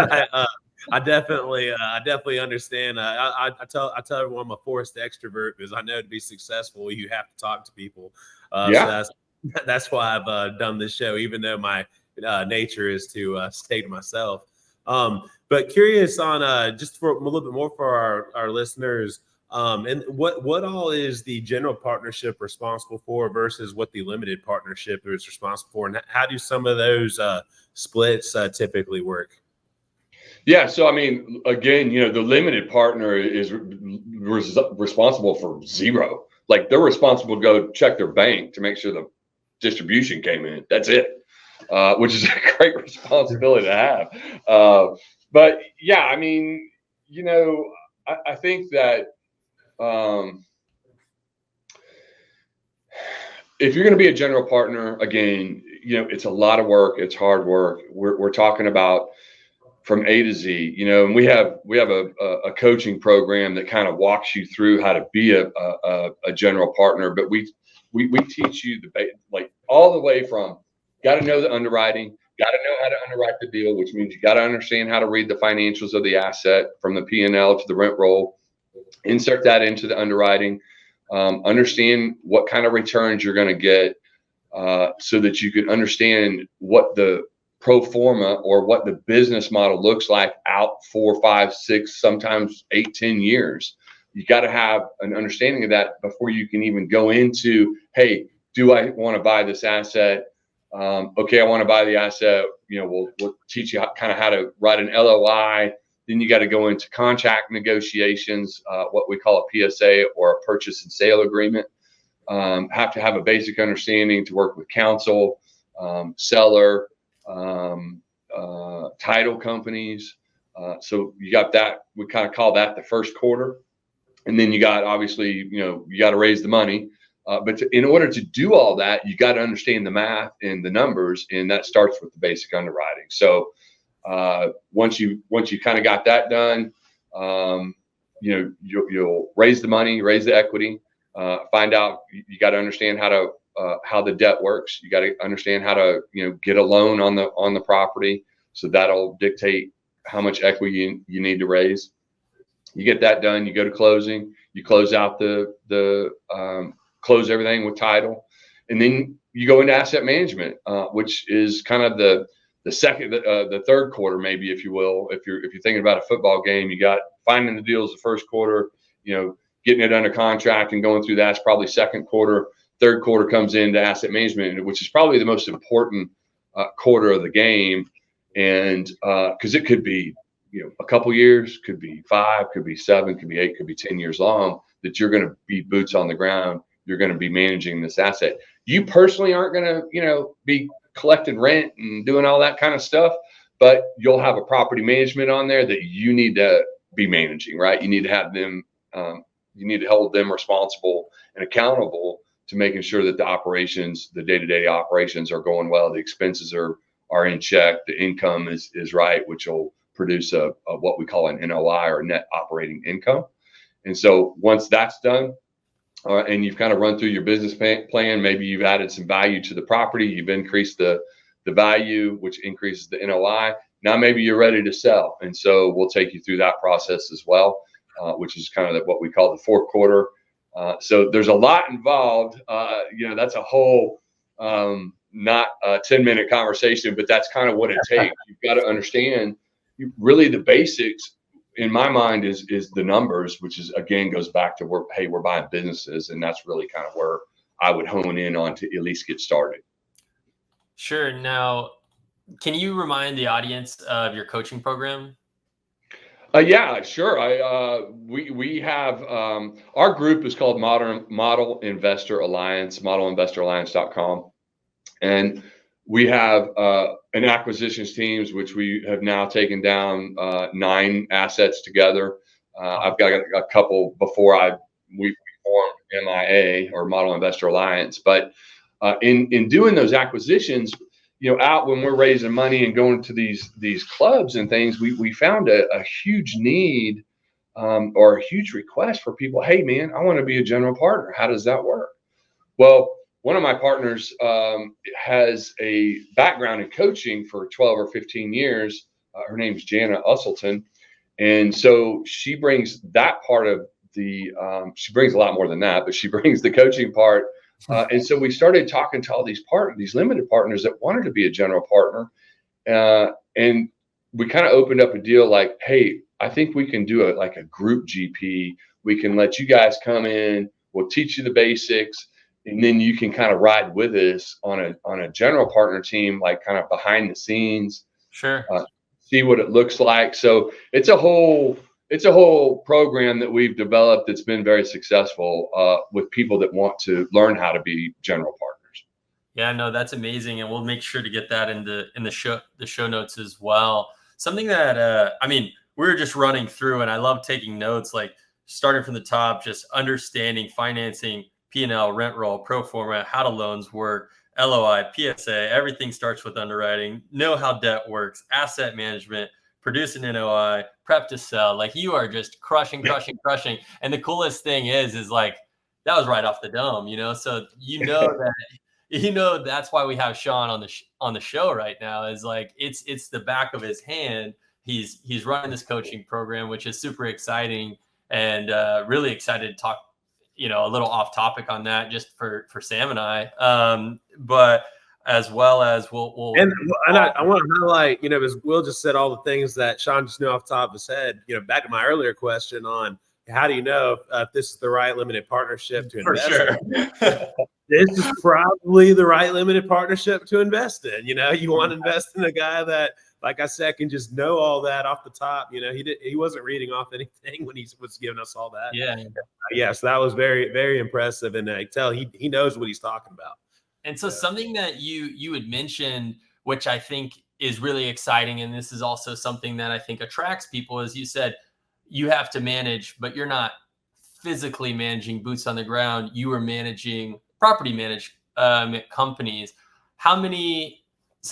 I definitely understand. I tell everyone I'm a forced extrovert because I know to be successful, you have to talk to people. So that's why I've done this show, even though my nature is to stay to myself. But curious on just for a little bit more for our listeners. And what all is the general partnership responsible for versus what the limited partnership is responsible for, and how do some of those splits typically work?
Yeah, so I mean, again, the limited partner is responsible for zero. Like they're responsible to go check their bank to make sure the distribution came in. That's it, which is a great responsibility to have. But yeah, I mean, I think that. If you're going to be a general partner, again, it's a lot of work. It's hard work. We're talking about from A to Z, and we have a coaching program that kind of walks you through how to be a general partner. But we teach you like all the way from got to know the underwriting, got to know how to underwrite the deal, which means you got to understand how to read the financials of the asset from the P&L to the rent roll, insert that into the underwriting. Understand what kind of returns you're going to get so that you can understand what the pro forma or what the business model looks like out 4, 5, 6, sometimes 8, 10 years. You got to have an understanding of that before you can even go into, hey, do I want to buy this asset? Okay, I want to buy the asset. We'll teach you how to write an LOI. Then you got to go into contract negotiations, what we call a PSA or a purchase and sale agreement. Have to have a basic understanding to work with counsel, seller, title companies. So you got that. We kind of call that the first quarter. And then you got, obviously, you got to raise the money. But in order to do all that, you got to understand the math and the numbers. And that starts with the basic underwriting. So once you kind of got that done, you'll raise the money, raise the equity, find out. You got to understand how the debt works. You got to understand how to get a loan on the property. So that'll dictate how much equity you need to raise. You get that done. You go to closing. You close out the close everything with title, and then you go into asset management, which is kind of the third quarter, maybe, if you will. If you're thinking about a football game, you got finding the deals the first quarter, getting it under contract and going through that's probably second quarter. Third quarter comes into asset management, which is probably the most important quarter of the game. And because it could be, a couple years, could be 5, could be 7, could be 8, could be 10 years long that you're going to be boots on the ground. You're going to be managing this asset. You personally aren't going to, be collecting rent and doing all that kind of stuff, but you'll have a property management on there that you need to be managing, right? You need to have them, you need to hold them responsible and accountable to making sure that the operations, the day-to-day operations are going well. The expenses are in check. The income is right, which will produce a what we call an NOI, or net operating income. And so once that's done, and you've kind of run through your business plan, maybe you've added some value to the property, you've increased the value, which increases the NOI. Now maybe you're ready to sell. And so we'll take you through that process as well, which is kind of what we call the fourth quarter. So there's a lot involved. That's a whole, not a 10-minute conversation, but that's kind of what it takes. You've got to understand really the basics in my mind is the numbers, which is again goes back to where, hey, we're buying businesses, and that's really kind of where I would hone in on to at least get started.
Sure. Now, can you remind the audience of your coaching program?
Yeah, sure. We have our group is called Model Investor Alliance, modelinvestoralliance.com, and we have an acquisitions teams, which we have now taken down 9 assets together. I've got a couple before we formed MIA or Model Investor Alliance, but in doing those acquisitions, out when we're raising money and going to these clubs and things, we found a huge need or a huge request for people. Hey, man, I want to be a general partner. How does that work? Well, one of my partners has a background in coaching for 12 or 15 years. Her name's Jana Usselton. And so she brings that part of she brings a lot more than that, but she brings the coaching part. And so we started talking to all these limited partners that wanted to be a general partner. And we kind of opened up a deal like, hey, I think we can do a group GP. We can let you guys come in. We'll teach you the basics. And then you can kind of ride with us on a general partner team, like kind of behind the scenes.
Sure.
See what it looks like. So it's a whole program that we've developed that's been very successful with people that want to learn how to be general partners.
Yeah, no, that's amazing, and we'll make sure to get that in the show notes as well. Something that we're just running through, and I love taking notes, like starting from the top, just understanding financing, P&L, rent roll, pro forma, how do loans work, LOI, PSA, everything starts with underwriting, know how debt works, asset management, produce an NOI, prep to sell. Like, you are just crushing. And the coolest thing is like, that was right off the dome, so that's why we have Shawn on the show right now, is like, it's the back of his hand. He's running this coaching program, which is super exciting, and really excited to talk a little off topic on that, just for Sam and I, but as well as we'll
and I want to highlight, as Will just said all the things that Shawn just knew off the top of his head, back to my earlier question on how do you know if this is the right limited partnership to invest in?
For sure.
This is probably the right limited partnership to invest in. You want to invest in a guy that, like I said, can just know all that off the top. He wasn't reading off anything when he was giving us all that.
Yeah.
So that was very, very impressive, and I tell he knows what he's talking about.
And so something that you had mentioned, which I think is really exciting, and this is also something that I think attracts people, is you said you have to manage, but you're not physically managing boots on the ground. You are managing property companies.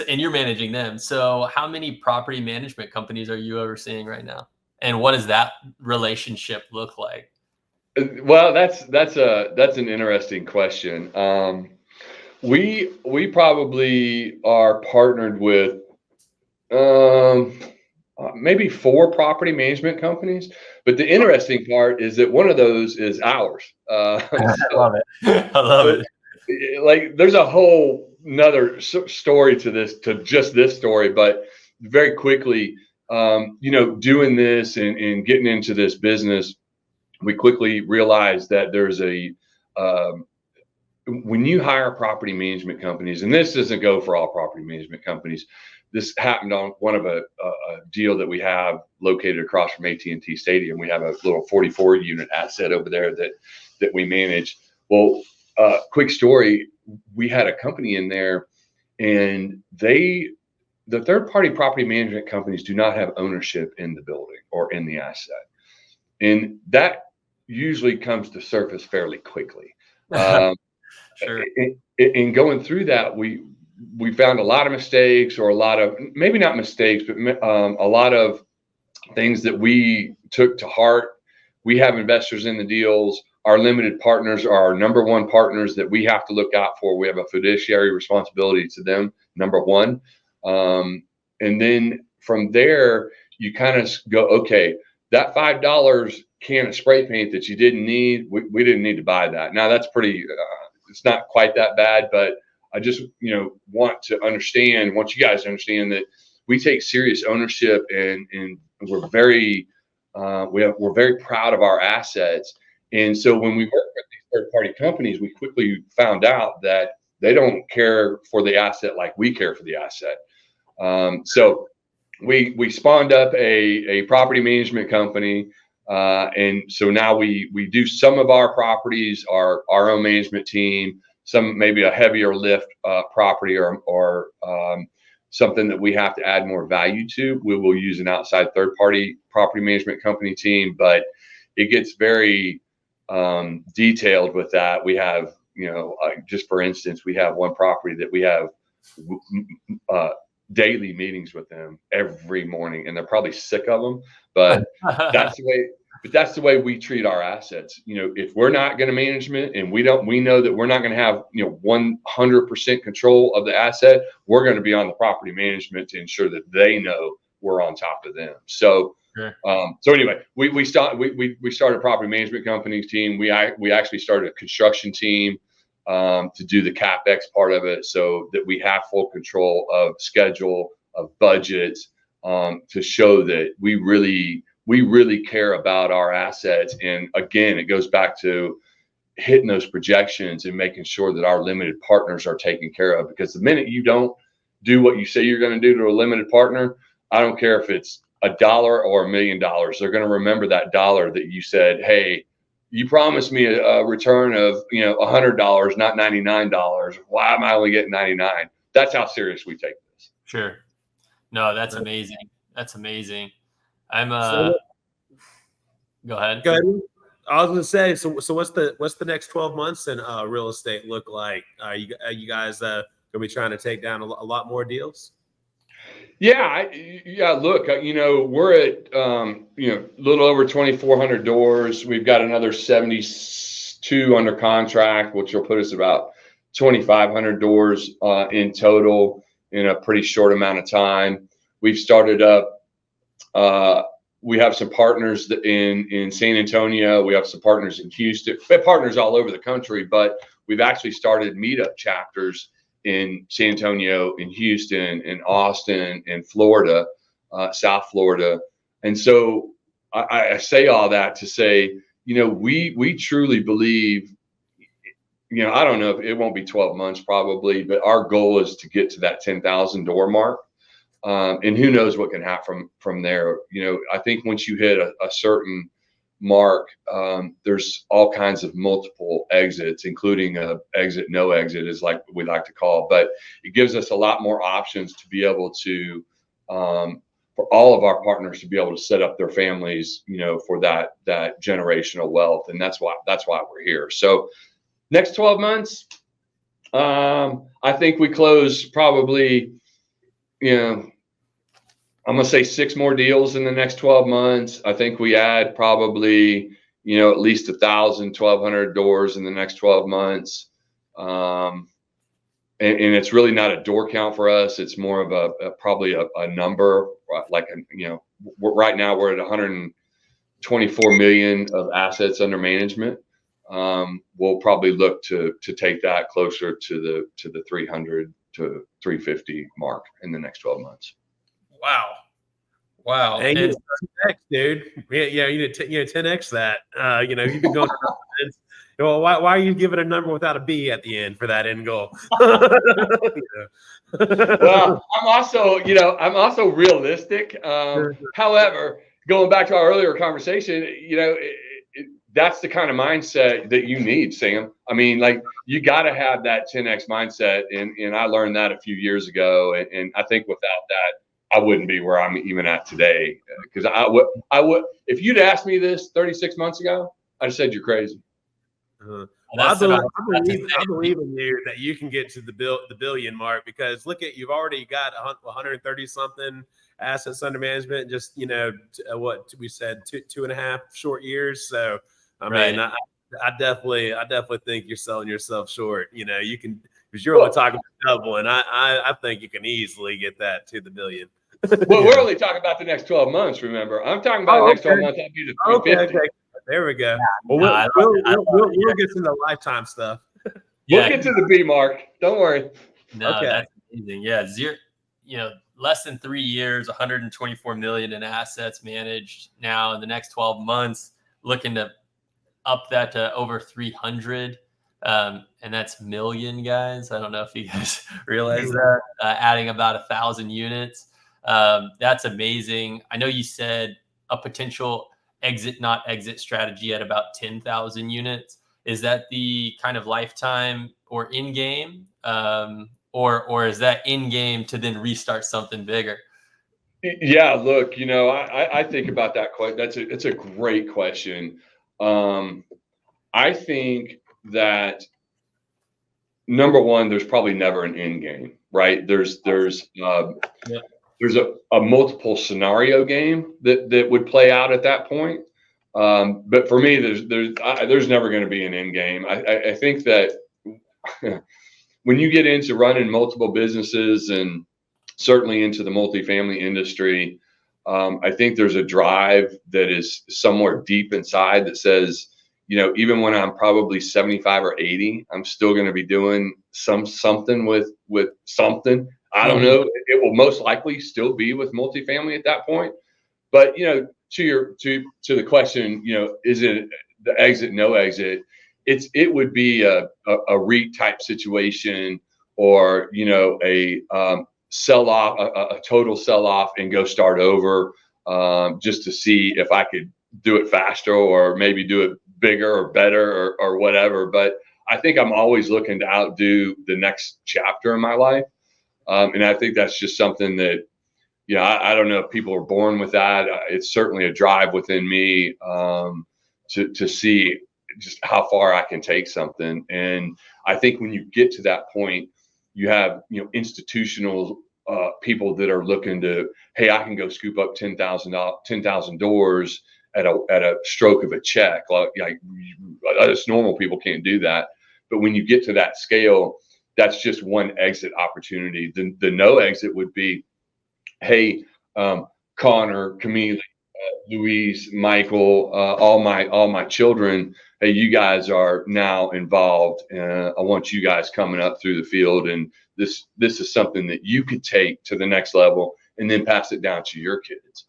And you're managing them. So how many property management companies are you overseeing right now? And what does that relationship look like?
Well, that's an interesting question. We probably are partnered with maybe 4 property management companies, but the interesting part is that one of those is ours.
I love it.
Like, there's a whole another story to just this story, but very quickly, doing this and getting into this business, we quickly realized that there's when you hire property management companies, and this doesn't go for all property management companies. This happened on one of a deal that we have located across from AT&T Stadium. We have a little 44 unit asset over there that we manage. Well, quick story. We had a company in there, and the third party property management companies do not have ownership in the building or in the asset. And that usually comes to surface fairly quickly.
Sure.
In going through that, we found a lot of mistakes, or a lot of, maybe not mistakes, but a lot of things that we took to heart. We have investors in the deals. Our limited partners are our number one partners that we have to look out for. We have a fiduciary responsibility to them, number one. And then from there, you kind of go, okay, that $5 can of spray paint that you didn't need, we didn't need to buy that. Now that's pretty, it's not quite that bad, but I just, want to understand, want you guys to understand that we take serious ownership, and we're very We're very proud of our assets. And so when we work with these third-party companies, we quickly found out that they don't care for the asset like we care for the asset. So we spawned up a property management company. And so now we do some of our properties, our own management team, some maybe a heavier lift property or something that we have to add more value to. We will use an outside third-party property management company team, but it gets very detailed with that. We have, just for instance, we have one property that we have daily meetings with them every morning, and they're probably sick of them, but that's the way we treat our assets. If we're not going to management and we know that we're not going to have 100% control of the asset, we're going to be on the property management to ensure that they know we're on top of them. So sure. So anyway, we started a property management company team. We actually started a construction team to do the CapEx part of it, so that we have full control of schedule, of budgets, to show that we really care about our assets. And again, it goes back to hitting those projections and making sure that our limited partners are taken care of. Because the minute you don't do what you say you're going to do to a limited partner, I don't care if it's $1 or $1 million, they're going to remember that dollar that you said, hey, you promised me a return of $100, not $99. Why am I only getting 99? That's how serious we take this.
Sure. No, that's amazing. That's amazing. I'm go ahead.
Go ahead. I was gonna say, so what's the next 12 months in real estate look like? Are you guys gonna be trying to take down a lot more deals?
Yeah. Look, we're at a little over 2,400 doors. We've got another 72 under contract, which will put us about 2,500 doors in total in a pretty short amount of time. We've started up. We have some partners in San Antonio. We have some partners in Houston. We have partners all over the country, but we've actually started meetup chapters in San Antonio, in Houston, in Austin, in Florida, South Florida. And so I say all that to say, we truly believe, I don't know if it won't be 12 months probably, but our goal is to get to that 10,000 door mark. And who knows what can happen from there. I think once you hit a certain mark, there's all kinds of multiple exits, including no exit is like we like to call, but it gives us a lot more options to be able to, for all of our partners to be able to set up their families, for that generational wealth. And that's why we're here. So next 12 months, I think we close probably, I'm going to say 6 more deals in the next 12 months. I think we add probably, at least 1,000, 1,200 doors in the next 12 months. And it's really not a door count for us. It's more of probably a number, like, right now we're at 124 million of assets under management. We'll probably look to take that closer to the 300 to 350 mark in the next 12 months.
Wow.
And you 10x, dude. Yeah, you need 10x that. You've been going. Well, why are you giving a number without a B at the end for that end goal?
Well, I'm also realistic. However, going back to our earlier conversation, that's the kind of mindset that you need, Sam. I mean, like, you got to have that 10x mindset, and I learned that a few years ago, and I think without that, I wouldn't be where I'm even at today. Because I would, if you'd asked me this 36 months ago, I'd have said you're crazy.
I believe in you that you can get to the billion mark, because look at, you've already got 130 something assets under management. Just what we said, 2.5 short years. So I mean, I definitely think you're selling yourself short. You can, because you're only talking about double, and I think you can easily get that to the billion.
Well, we're only talking about the next 12 months. Remember, I'm talking about the next 12 months. I'll be to 350.
Okay. There we go. Well, we'll get to the lifetime stuff.
We'll get to the B mark. Don't worry.
No, that's amazing. Yeah, less than 3 years, 124 million in assets managed. Now in the next 12 months, looking to up that to over 300. And that's million, guys. I don't know if you guys realize that, adding about 1,000 units. That's amazing. I know you said a potential exit, not exit strategy at about 10,000 units. Is that the kind of lifetime or in game, or is that in game to then restart something bigger?
Yeah, look, I think about that question. It's a great question. I think that number one, there's probably never an end game, right? There's a multiple scenario game that would play out at that point. But for me, there's never going to be an end game. I think that when you get into running multiple businesses and certainly into the multifamily industry, I think there's a drive that is somewhere deep inside that says, even when I'm probably 75 or 80, I'm still going to be doing something with something. I don't know. It will most likely still be with multifamily at that point. But to the question, is it the exit, no exit? It would be a REIT type situation, or a sell off, a total sell off, and go start over, just to see if I could do it faster or maybe do it bigger or better or whatever. But I think I'm always looking to outdo the next chapter in my life. And I think that's just something that, I don't know if people are born with that. It's certainly a drive within me, to see just how far I can take something. And I think when you get to that point, you have, institutional people that are looking to, hey, I can go scoop up 10,000 doors at a stroke of a check. Like us normal people can't do that. But when you get to that scale, that's just one exit opportunity. The no exit would be, hey, Connor, Camille, Louise, Michael, all my children, hey, you guys are now involved. I want you guys coming up through the field, and this is something that you could take to the next level and then pass it down to your kids.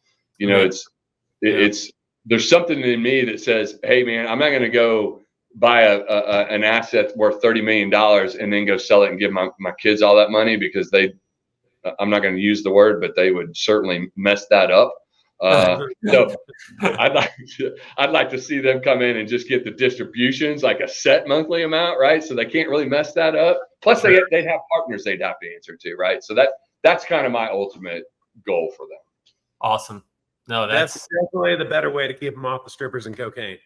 It's there's something in me that says, hey man, I'm not going to go buy an asset worth $30 million and then go sell it and give my kids all that money, because I'm not going to use the word, but they would certainly mess that up. So I'd like to see them come in and just get the distributions, like a set monthly amount, right? So they can't really mess that up. Plus they'd have partners they'd have to answer to, right? So that's kind of my ultimate goal for them.
Awesome. No,
that's definitely the better way to keep them off the strippers and cocaine.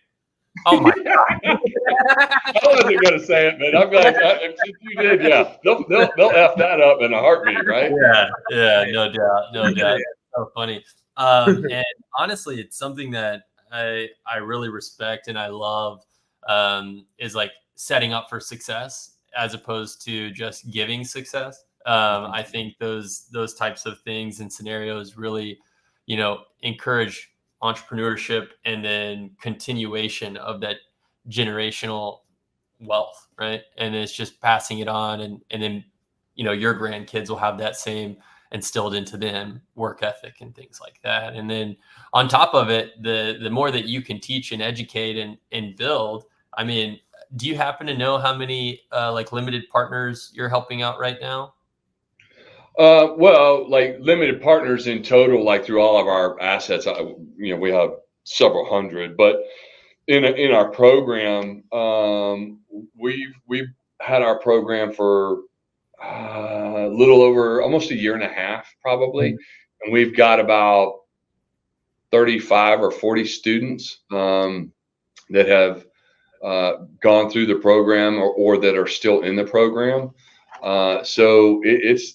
Oh my God.
I wasn't going to say it, but I'm glad if you did. Yeah, they'll F that up in a heartbeat, right?
Yeah, no doubt. It's so funny. And honestly, it's something that I really respect and I love, is like setting up for success as opposed to just giving success. I think those types of things and scenarios really, encourage entrepreneurship and then continuation of that generational wealth, right? And it's just passing it on, and then your grandkids will have that same instilled into them, work ethic and things like that. And then on top of it, the more that you can teach and educate and build, I mean, do you happen to know how many like limited partners you're helping out right now?
Well, like limited partners in total, like through all of our assets, we have several hundred, but in our program, we've had our program for a little over almost a year and a half, probably. And we've got about 35 or 40 students, that have gone through the program or that are still in the program. So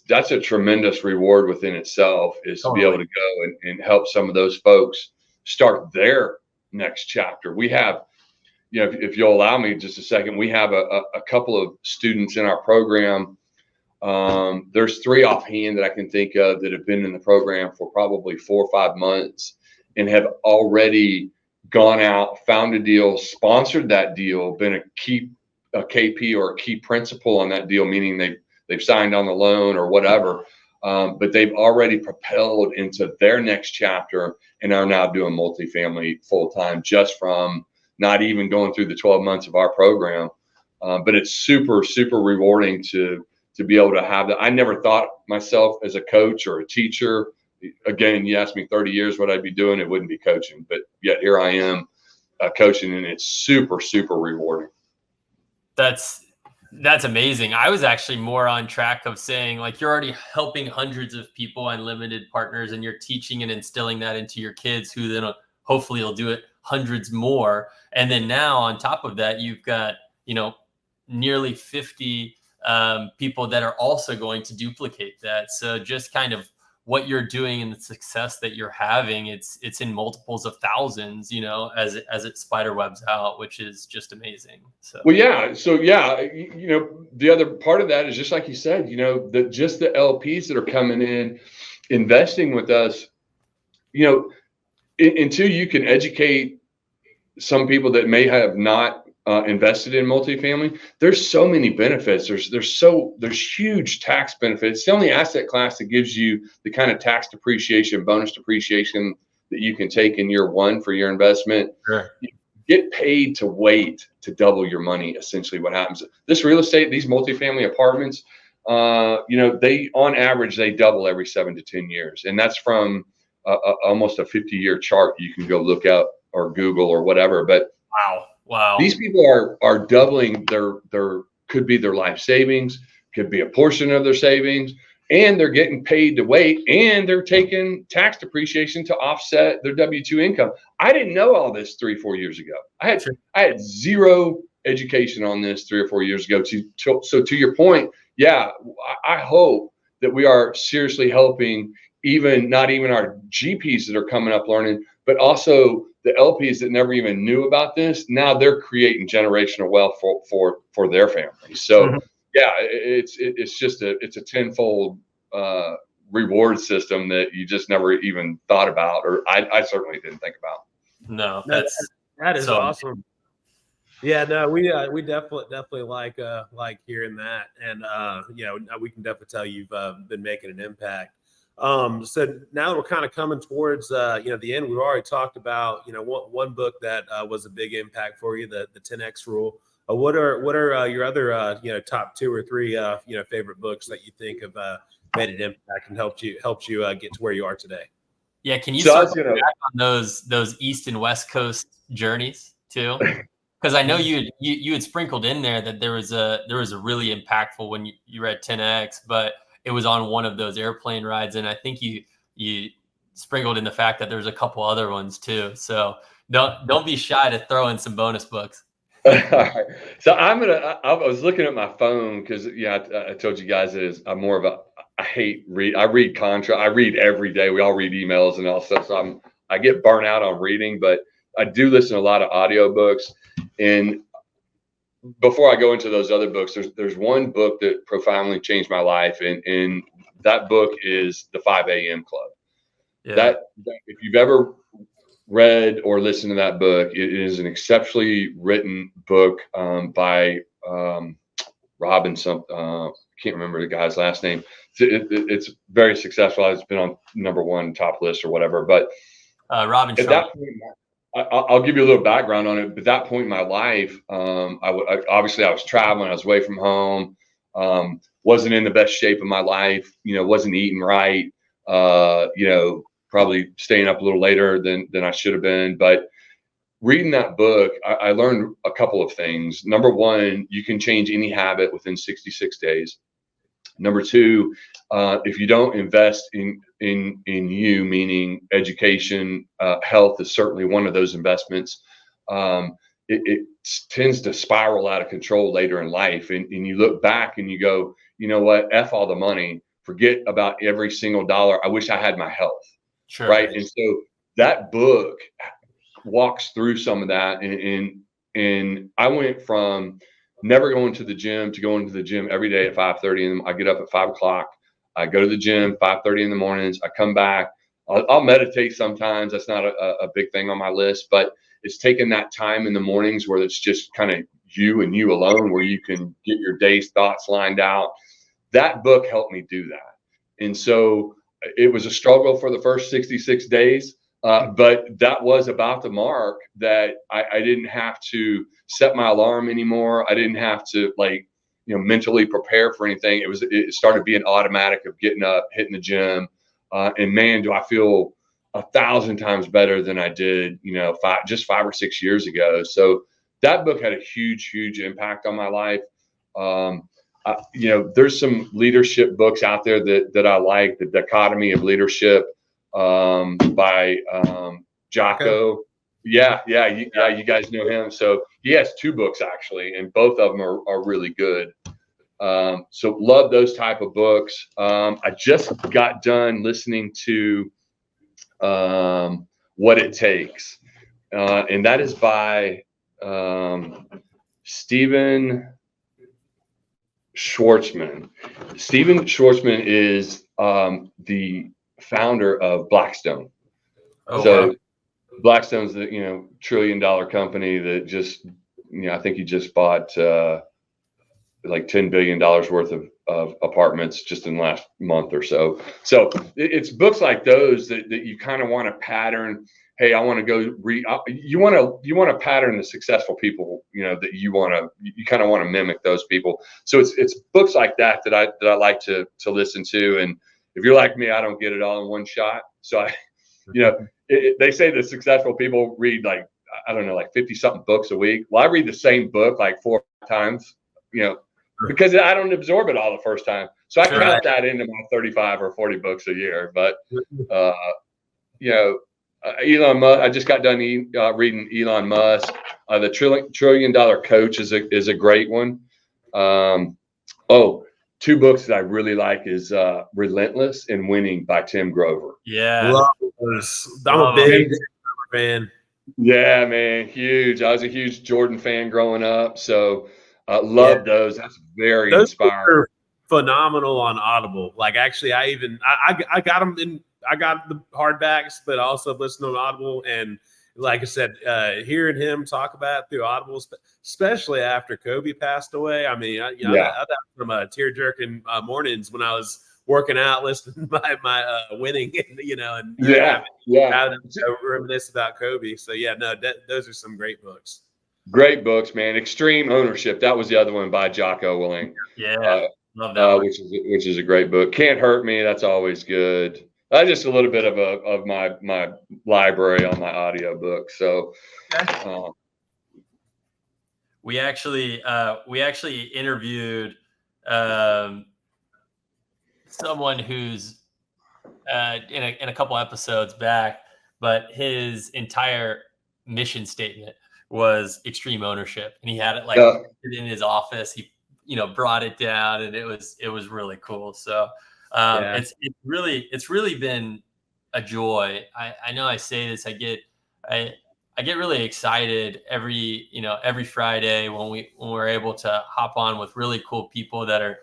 that's a tremendous reward within itself, is to be able to go and help some of those folks start their next chapter. We have, if you'll allow me just a second, we have a couple of students in our program. There's 3 offhand that I can think of that have been in the program for probably 4 or 5 months and have already gone out, found a deal, sponsored that deal, been a KP or a key principal on that deal, meaning they've signed on the loan or whatever, but they've already propelled into their next chapter and are now doing multifamily full time, just from not even going through the 12 months of our program. But it's super, super rewarding to be able to have that. I never thought myself as a coach or a teacher. Again, you asked me 30 years what I'd be doing, it wouldn't be coaching, but yet here I am coaching, and it's super, super rewarding.
That's amazing. I was actually more on track of saying, like, you're already helping hundreds of people and limited partners, and you're teaching and instilling that into your kids, who then hopefully will do it hundreds more. And then now on top of that, you've got, nearly 50 people that are also going to duplicate that. So just kind of what you're doing and the success that you're having, it's in multiples of thousands, as it spider webs out, which is just amazing. So
the other part of that is just like you said, just the LPs that are coming in, investing with us, until you can educate some people that may have not invested in multifamily, there's so many benefits. There's huge tax benefits. It's the only asset class that gives you the kind of tax depreciation, bonus depreciation that you can take in year one for your investment.
Sure.
You get paid to wait to double your money. Essentially, what happens? This real estate, these multifamily apartments, they on average they double every 7 to 10 years, and that's from almost a 50-year chart. You can go look up or Google or whatever, but
Wow.
These people are doubling their could be their life savings, could be a portion of their savings, and they're getting paid to wait, and they're taking tax depreciation to offset their W-2 income. I didn't know all this 3-4 years ago. I had zero education on this 3 or 4 years ago. So to your point, yeah, I hope that we are seriously helping not even our GPs that are coming up learning, but also the LPs that never even knew about this. Now they're creating generational wealth for their families. So yeah, it's just a tenfold reward system that you just never even thought about, or I certainly didn't think about.
No,
that is so awesome. Yeah, no, we definitely like hearing that, and we can definitely tell you've been making an impact. So now we're kind of coming towards the end. We've already talked about one book that was a big impact for you, the 10X rule. What are your other top 2 or 3 favorite books that you think have made an impact and helped you get to where you are today?
Yeah, can you circle back on those East and West Coast journeys too? Because I know you had sprinkled in there that there was a really impactful when you read 10X, but it was on one of those airplane rides, and I think you sprinkled in the fact that there's a couple other ones too. So don't be shy to throw in some bonus books.
All right. So I was looking at my phone because I told you guys I'm more of I read contract. I read every day. We all read emails and all stuff. So I get burnt out on reading, but I do listen to a lot of audiobooks. And before I go into those other books, there's one book that profoundly changed my life, and that book is the 5 a.m. Club. Yeah. That if you've ever read or listened to that book, it is an exceptionally written book by Robin. Can't remember the guy's last name. It's very successful. It's been on #1 top list or whatever. But
Robin Shawn.
At that point, I'll give you a little background on it. But at that point in my life, obviously I was traveling. I was away from home. Wasn't in the best shape of my life. Wasn't eating right. Probably staying up a little later than I should have been. But reading that book, I learned a couple of things. Number one, you can change any habit within 66 days. Number two, if you don't invest in you, meaning education, health is certainly one of those investments. It tends to spiral out of control later in life. And you look back and you go, you know what, F all the money, forget about every single dollar. I wish I had my health.
Sure.
Right. And so that book walks through some of that. And I went from never going to the gym to going to the gym every day at 5:30. And I get up at 5 o'clock. I go to the gym 5:30 in the mornings. I come back. I'll meditate sometimes. That's not a big thing on my list, but it's taking that time in the mornings where it's just kind of you and you alone, where you can get your day's thoughts lined out. That book helped me do that. And so it was a struggle for the first 66 days. But that was about the mark that I didn't have to set my alarm anymore. I didn't have to mentally prepare for anything. It started being automatic of getting up, hitting the gym. And man, do I feel 1,000 times better than I did, 5 or 6 years ago. So that book had a huge, huge impact on my life. There's some leadership books out there that I like. The Dichotomy of Leadership by Jocko. Yeah, you guys know him. So he has 2 books actually, and both of them are really good. So love those type of books. I just got done listening to What It Takes, and that is by Steven Schwartzman. Steven Schwartzman is the founder of Blackstone. Wow. Blackstone's the $1 trillion company that just I think he just bought like $10 billion worth of apartments just in the last month or so. So it's books like those that you kind of want to pattern. Hey, I want to go read. You want to pattern the successful people, that you kind of want to mimic those people. So it's books like that I like to listen to. And if you're like me, I don't get it all in one shot. So they say that successful people read like 50 something books a week. Well, I read the same book like 4 times, because I don't absorb it all the first time. So I count that into my 35 or 40 books a year. But, Elon Musk, I just got done reading Elon Musk. The $1 trillion Coach is a great one. 2 books that I really like is Relentless and Winning by Tim Grover.
Yeah.
Love those. I'm a big fan.
Yeah, man, huge. I was a huge Jordan fan growing up, so love those. That's very inspiring.
Phenomenal on Audible. Like actually, I got them in. I got the hardbacks, but also listened on Audible. And like I said, hearing him talk about it through Audible, especially after Kobe passed away. I mean, I had some tear-jerking mornings when I was working out, listening to my winning, reminisce about Kobe. So those are some great books.
Great books, man. Extreme Ownership. That was the other one by Jocko Willink.
Love that.
Which is a great book. Can't Hurt Me. That's always good. Just a little bit of my library on my audio book. So,
we actually interviewed someone who's in a couple episodes back, but his entire mission statement was extreme ownership, and he had it in his office. He brought it down, and it was really cool. So it's really been a joy. I know I say this, I get really excited every Friday when we're able to hop on with really cool people that are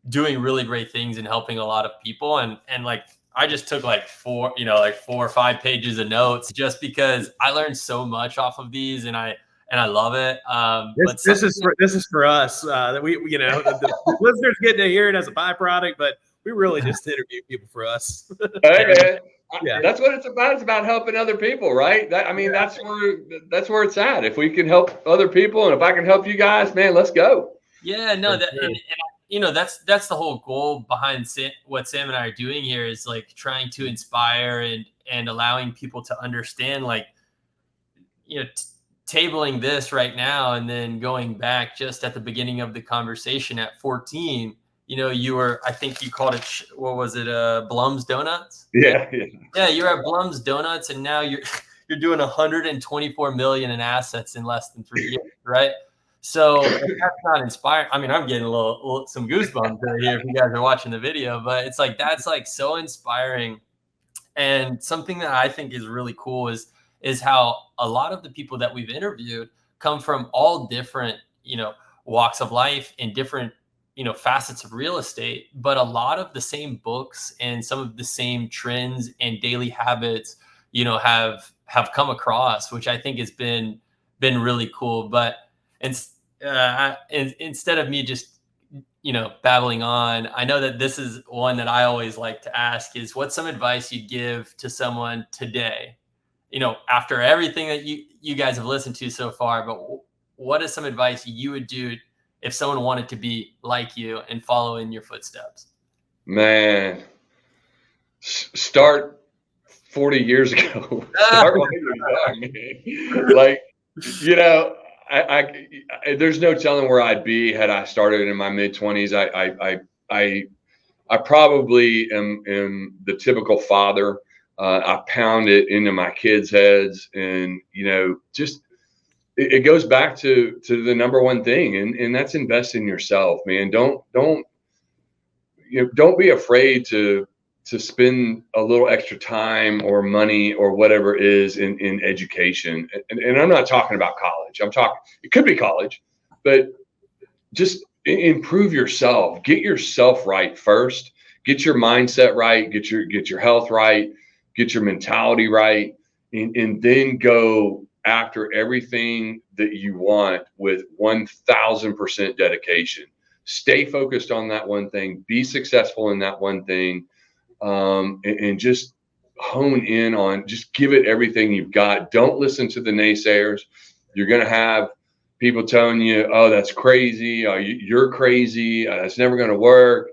doing really great things and helping a lot of people. And like, I just took like 4 or 5 pages of notes just because I learned so much off of these, and I love it.
This is for us. That we the listeners get to hear it as a byproduct, but we really just interview people for us.
Hey, man. That's what it's about. It's about helping other people, right? That's where it's at. If we can help other people, and if I can help you guys, man, let's go.
Yeah, no, that's the whole goal behind what Sam and I are doing here, is like trying to inspire and allowing people to understand, tabling this right now, and then going back just at the beginning of the conversation at 14. You were, I think you called it, what was it? Blum's Donuts.
Yeah.
You were at Blum's Donuts, and now you're doing 124 million in assets in less than 3 years, right? So if that's not inspiring. I mean, I'm getting some goosebumps right here if you guys are watching the video, but it's like, that's like so inspiring. And something that I think is really cool is how a lot of the people that we've interviewed come from all different, walks of life and different, facets of real estate, but a lot of the same books and some of the same trends and daily habits, have come across, which I think has been really cool. But instead of me just, babbling on, I know that this is one that I always like to ask is, what's some advice you'd give to someone today, after everything that you guys have listened to so far, but what is some advice you would do if someone wanted to be like you and follow in your footsteps?
Man, start 40 years ago. Start when you're young, man. Like, I there's no telling where I'd be had I started in my mid-20s. I probably am the typical father. I pound it into my kids' heads, and just it goes back to the number one thing, and that's invest in yourself, man. Don't be afraid to spend a little extra time or money or whatever it is in education. And I'm not talking about college. It could be college, but just improve yourself. Get yourself right first. Get your mindset right. Get your health right. Get your mentality right, and then go after everything that you want with 1,000% dedication. Stay focused on that one thing. Be successful in that one thing, and just hone in on. Just give it everything you've got. Don't listen to the naysayers. You're going to have people telling you, "Oh, that's crazy. You're crazy. That's never going to work."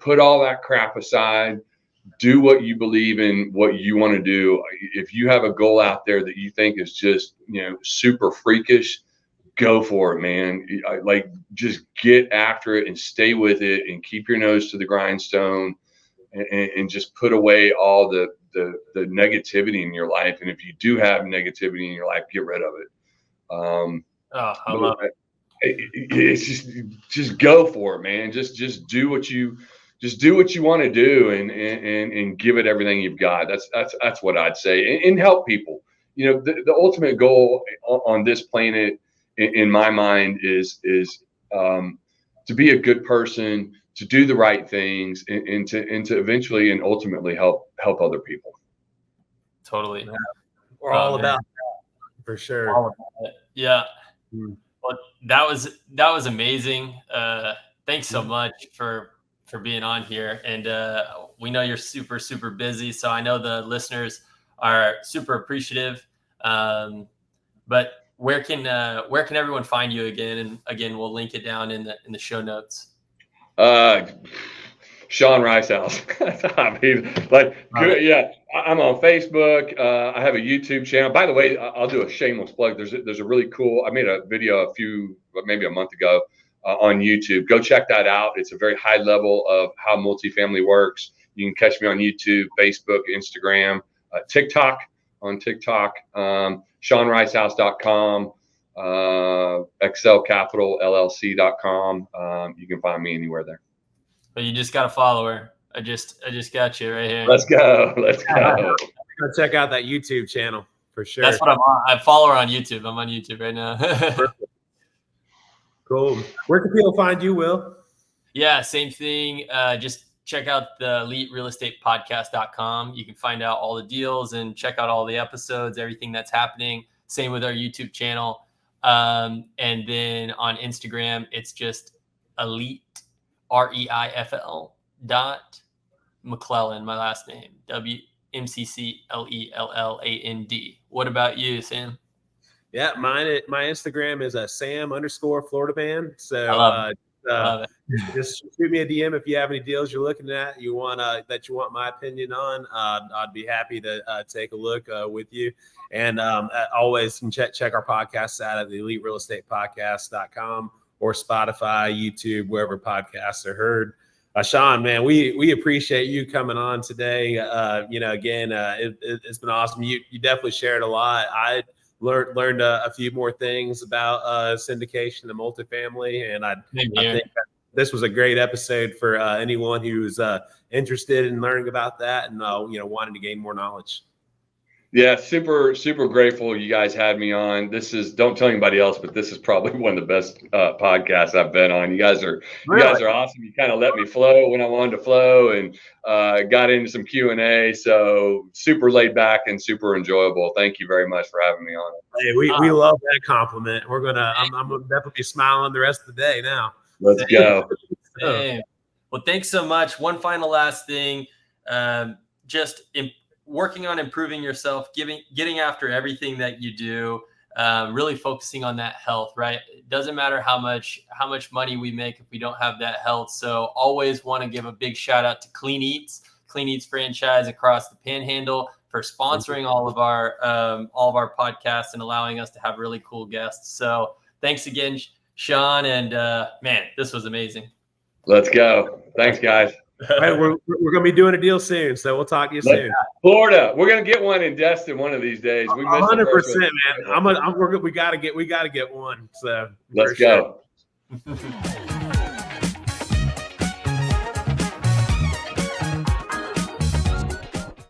Put all that crap aside. Do what you believe in, what you want to do. If you have a goal out there that you think is just, super freakish, go for it, man. Just get after it and stay with it and keep your nose to the grindstone, and just put away all the negativity in your life. And if you do have negativity in your life, get rid of it.
I love it.
It's just go for it, man. Just do what you want to do, and give it everything you've got. That's what I'd say, and help people. The ultimate goal on this planet, in my mind, is to be a good person, to do the right things, and to eventually and ultimately help other people.
Totally.
We're all about that, for sure.
All about it. Yeah. Well, that was amazing. Thanks so much for being on here. And we know you're super, super busy, so I know the listeners are super appreciative. But where can everyone find you again? And again, we'll link it down in the show notes.
Shawn Ricehouse. I mean, good, yeah. I'm on Facebook. I have a YouTube channel. By the way, I'll do a shameless plug. There's a really cool. I made a video maybe a month ago on YouTube. Go check that out. It's a very high level of how multifamily works. You can catch me on YouTube, Facebook, Instagram, TikTok. On TikTok, ShawnRicehouse.com, excelcapitalllc.com. You can find me anywhere there.
But you just got to follow her. I just got you right here.
Let's go.
Go check out that YouTube channel for sure.
That's what I'm on. I follow her on YouTube. I'm on YouTube right now.
Cool. Where can people find you, Will?
Yeah, same thing. Just check out the eliterealestatepodcast.com. You can find out all the deals and check out all the episodes, everything that's happening. Same with our YouTube channel. And then on Instagram, it's just elite, REIFL .McClelland, my last name, WMCCLELLAND. What about you, Sam?
Yeah, my Instagram is Sam_Florida Man. So
I love it.
Just shoot me a DM if you have any deals you're looking at, that you want my opinion on. I'd be happy to take a look with you. And always can check our podcasts out at the eliterealestatepodcast.com or Spotify, YouTube, wherever podcasts are heard. Shawn, man, we appreciate you coming on today. It's been awesome. You definitely shared a lot. I learned a few more things about syndication and multifamily, and I think this was a great episode for anyone who's interested in learning about that and wanting to gain more knowledge.
Yeah, super, super grateful you guys had me on. Don't tell anybody else, but this is probably one of the best podcasts I've been on. You guys are awesome. You kind of let me flow when I wanted to flow, and got into some Q&A. So super laid back and super enjoyable. Thank you very much for having me on.
Hey, we love that compliment. I'm gonna definitely be smiling the rest of the day now.
Let's go.
Same. Well, thanks so much. One final last thing, working on improving yourself, getting after everything that you do, really focusing on that health, right? It doesn't matter how much money we make if we don't have that health. So always want to give a big shout out to Clean Eats franchise across the Panhandle for sponsoring all of our podcasts and allowing us to have really cool guests. So thanks again, Shawn. And man, this was amazing.
Let's go. Thanks, guys.
Right, we're going to be doing a deal soon, so we'll talk to you soon.
Florida, we're going to get one in Destin one of these days. We
100%, man. We got to get one. So
let's go.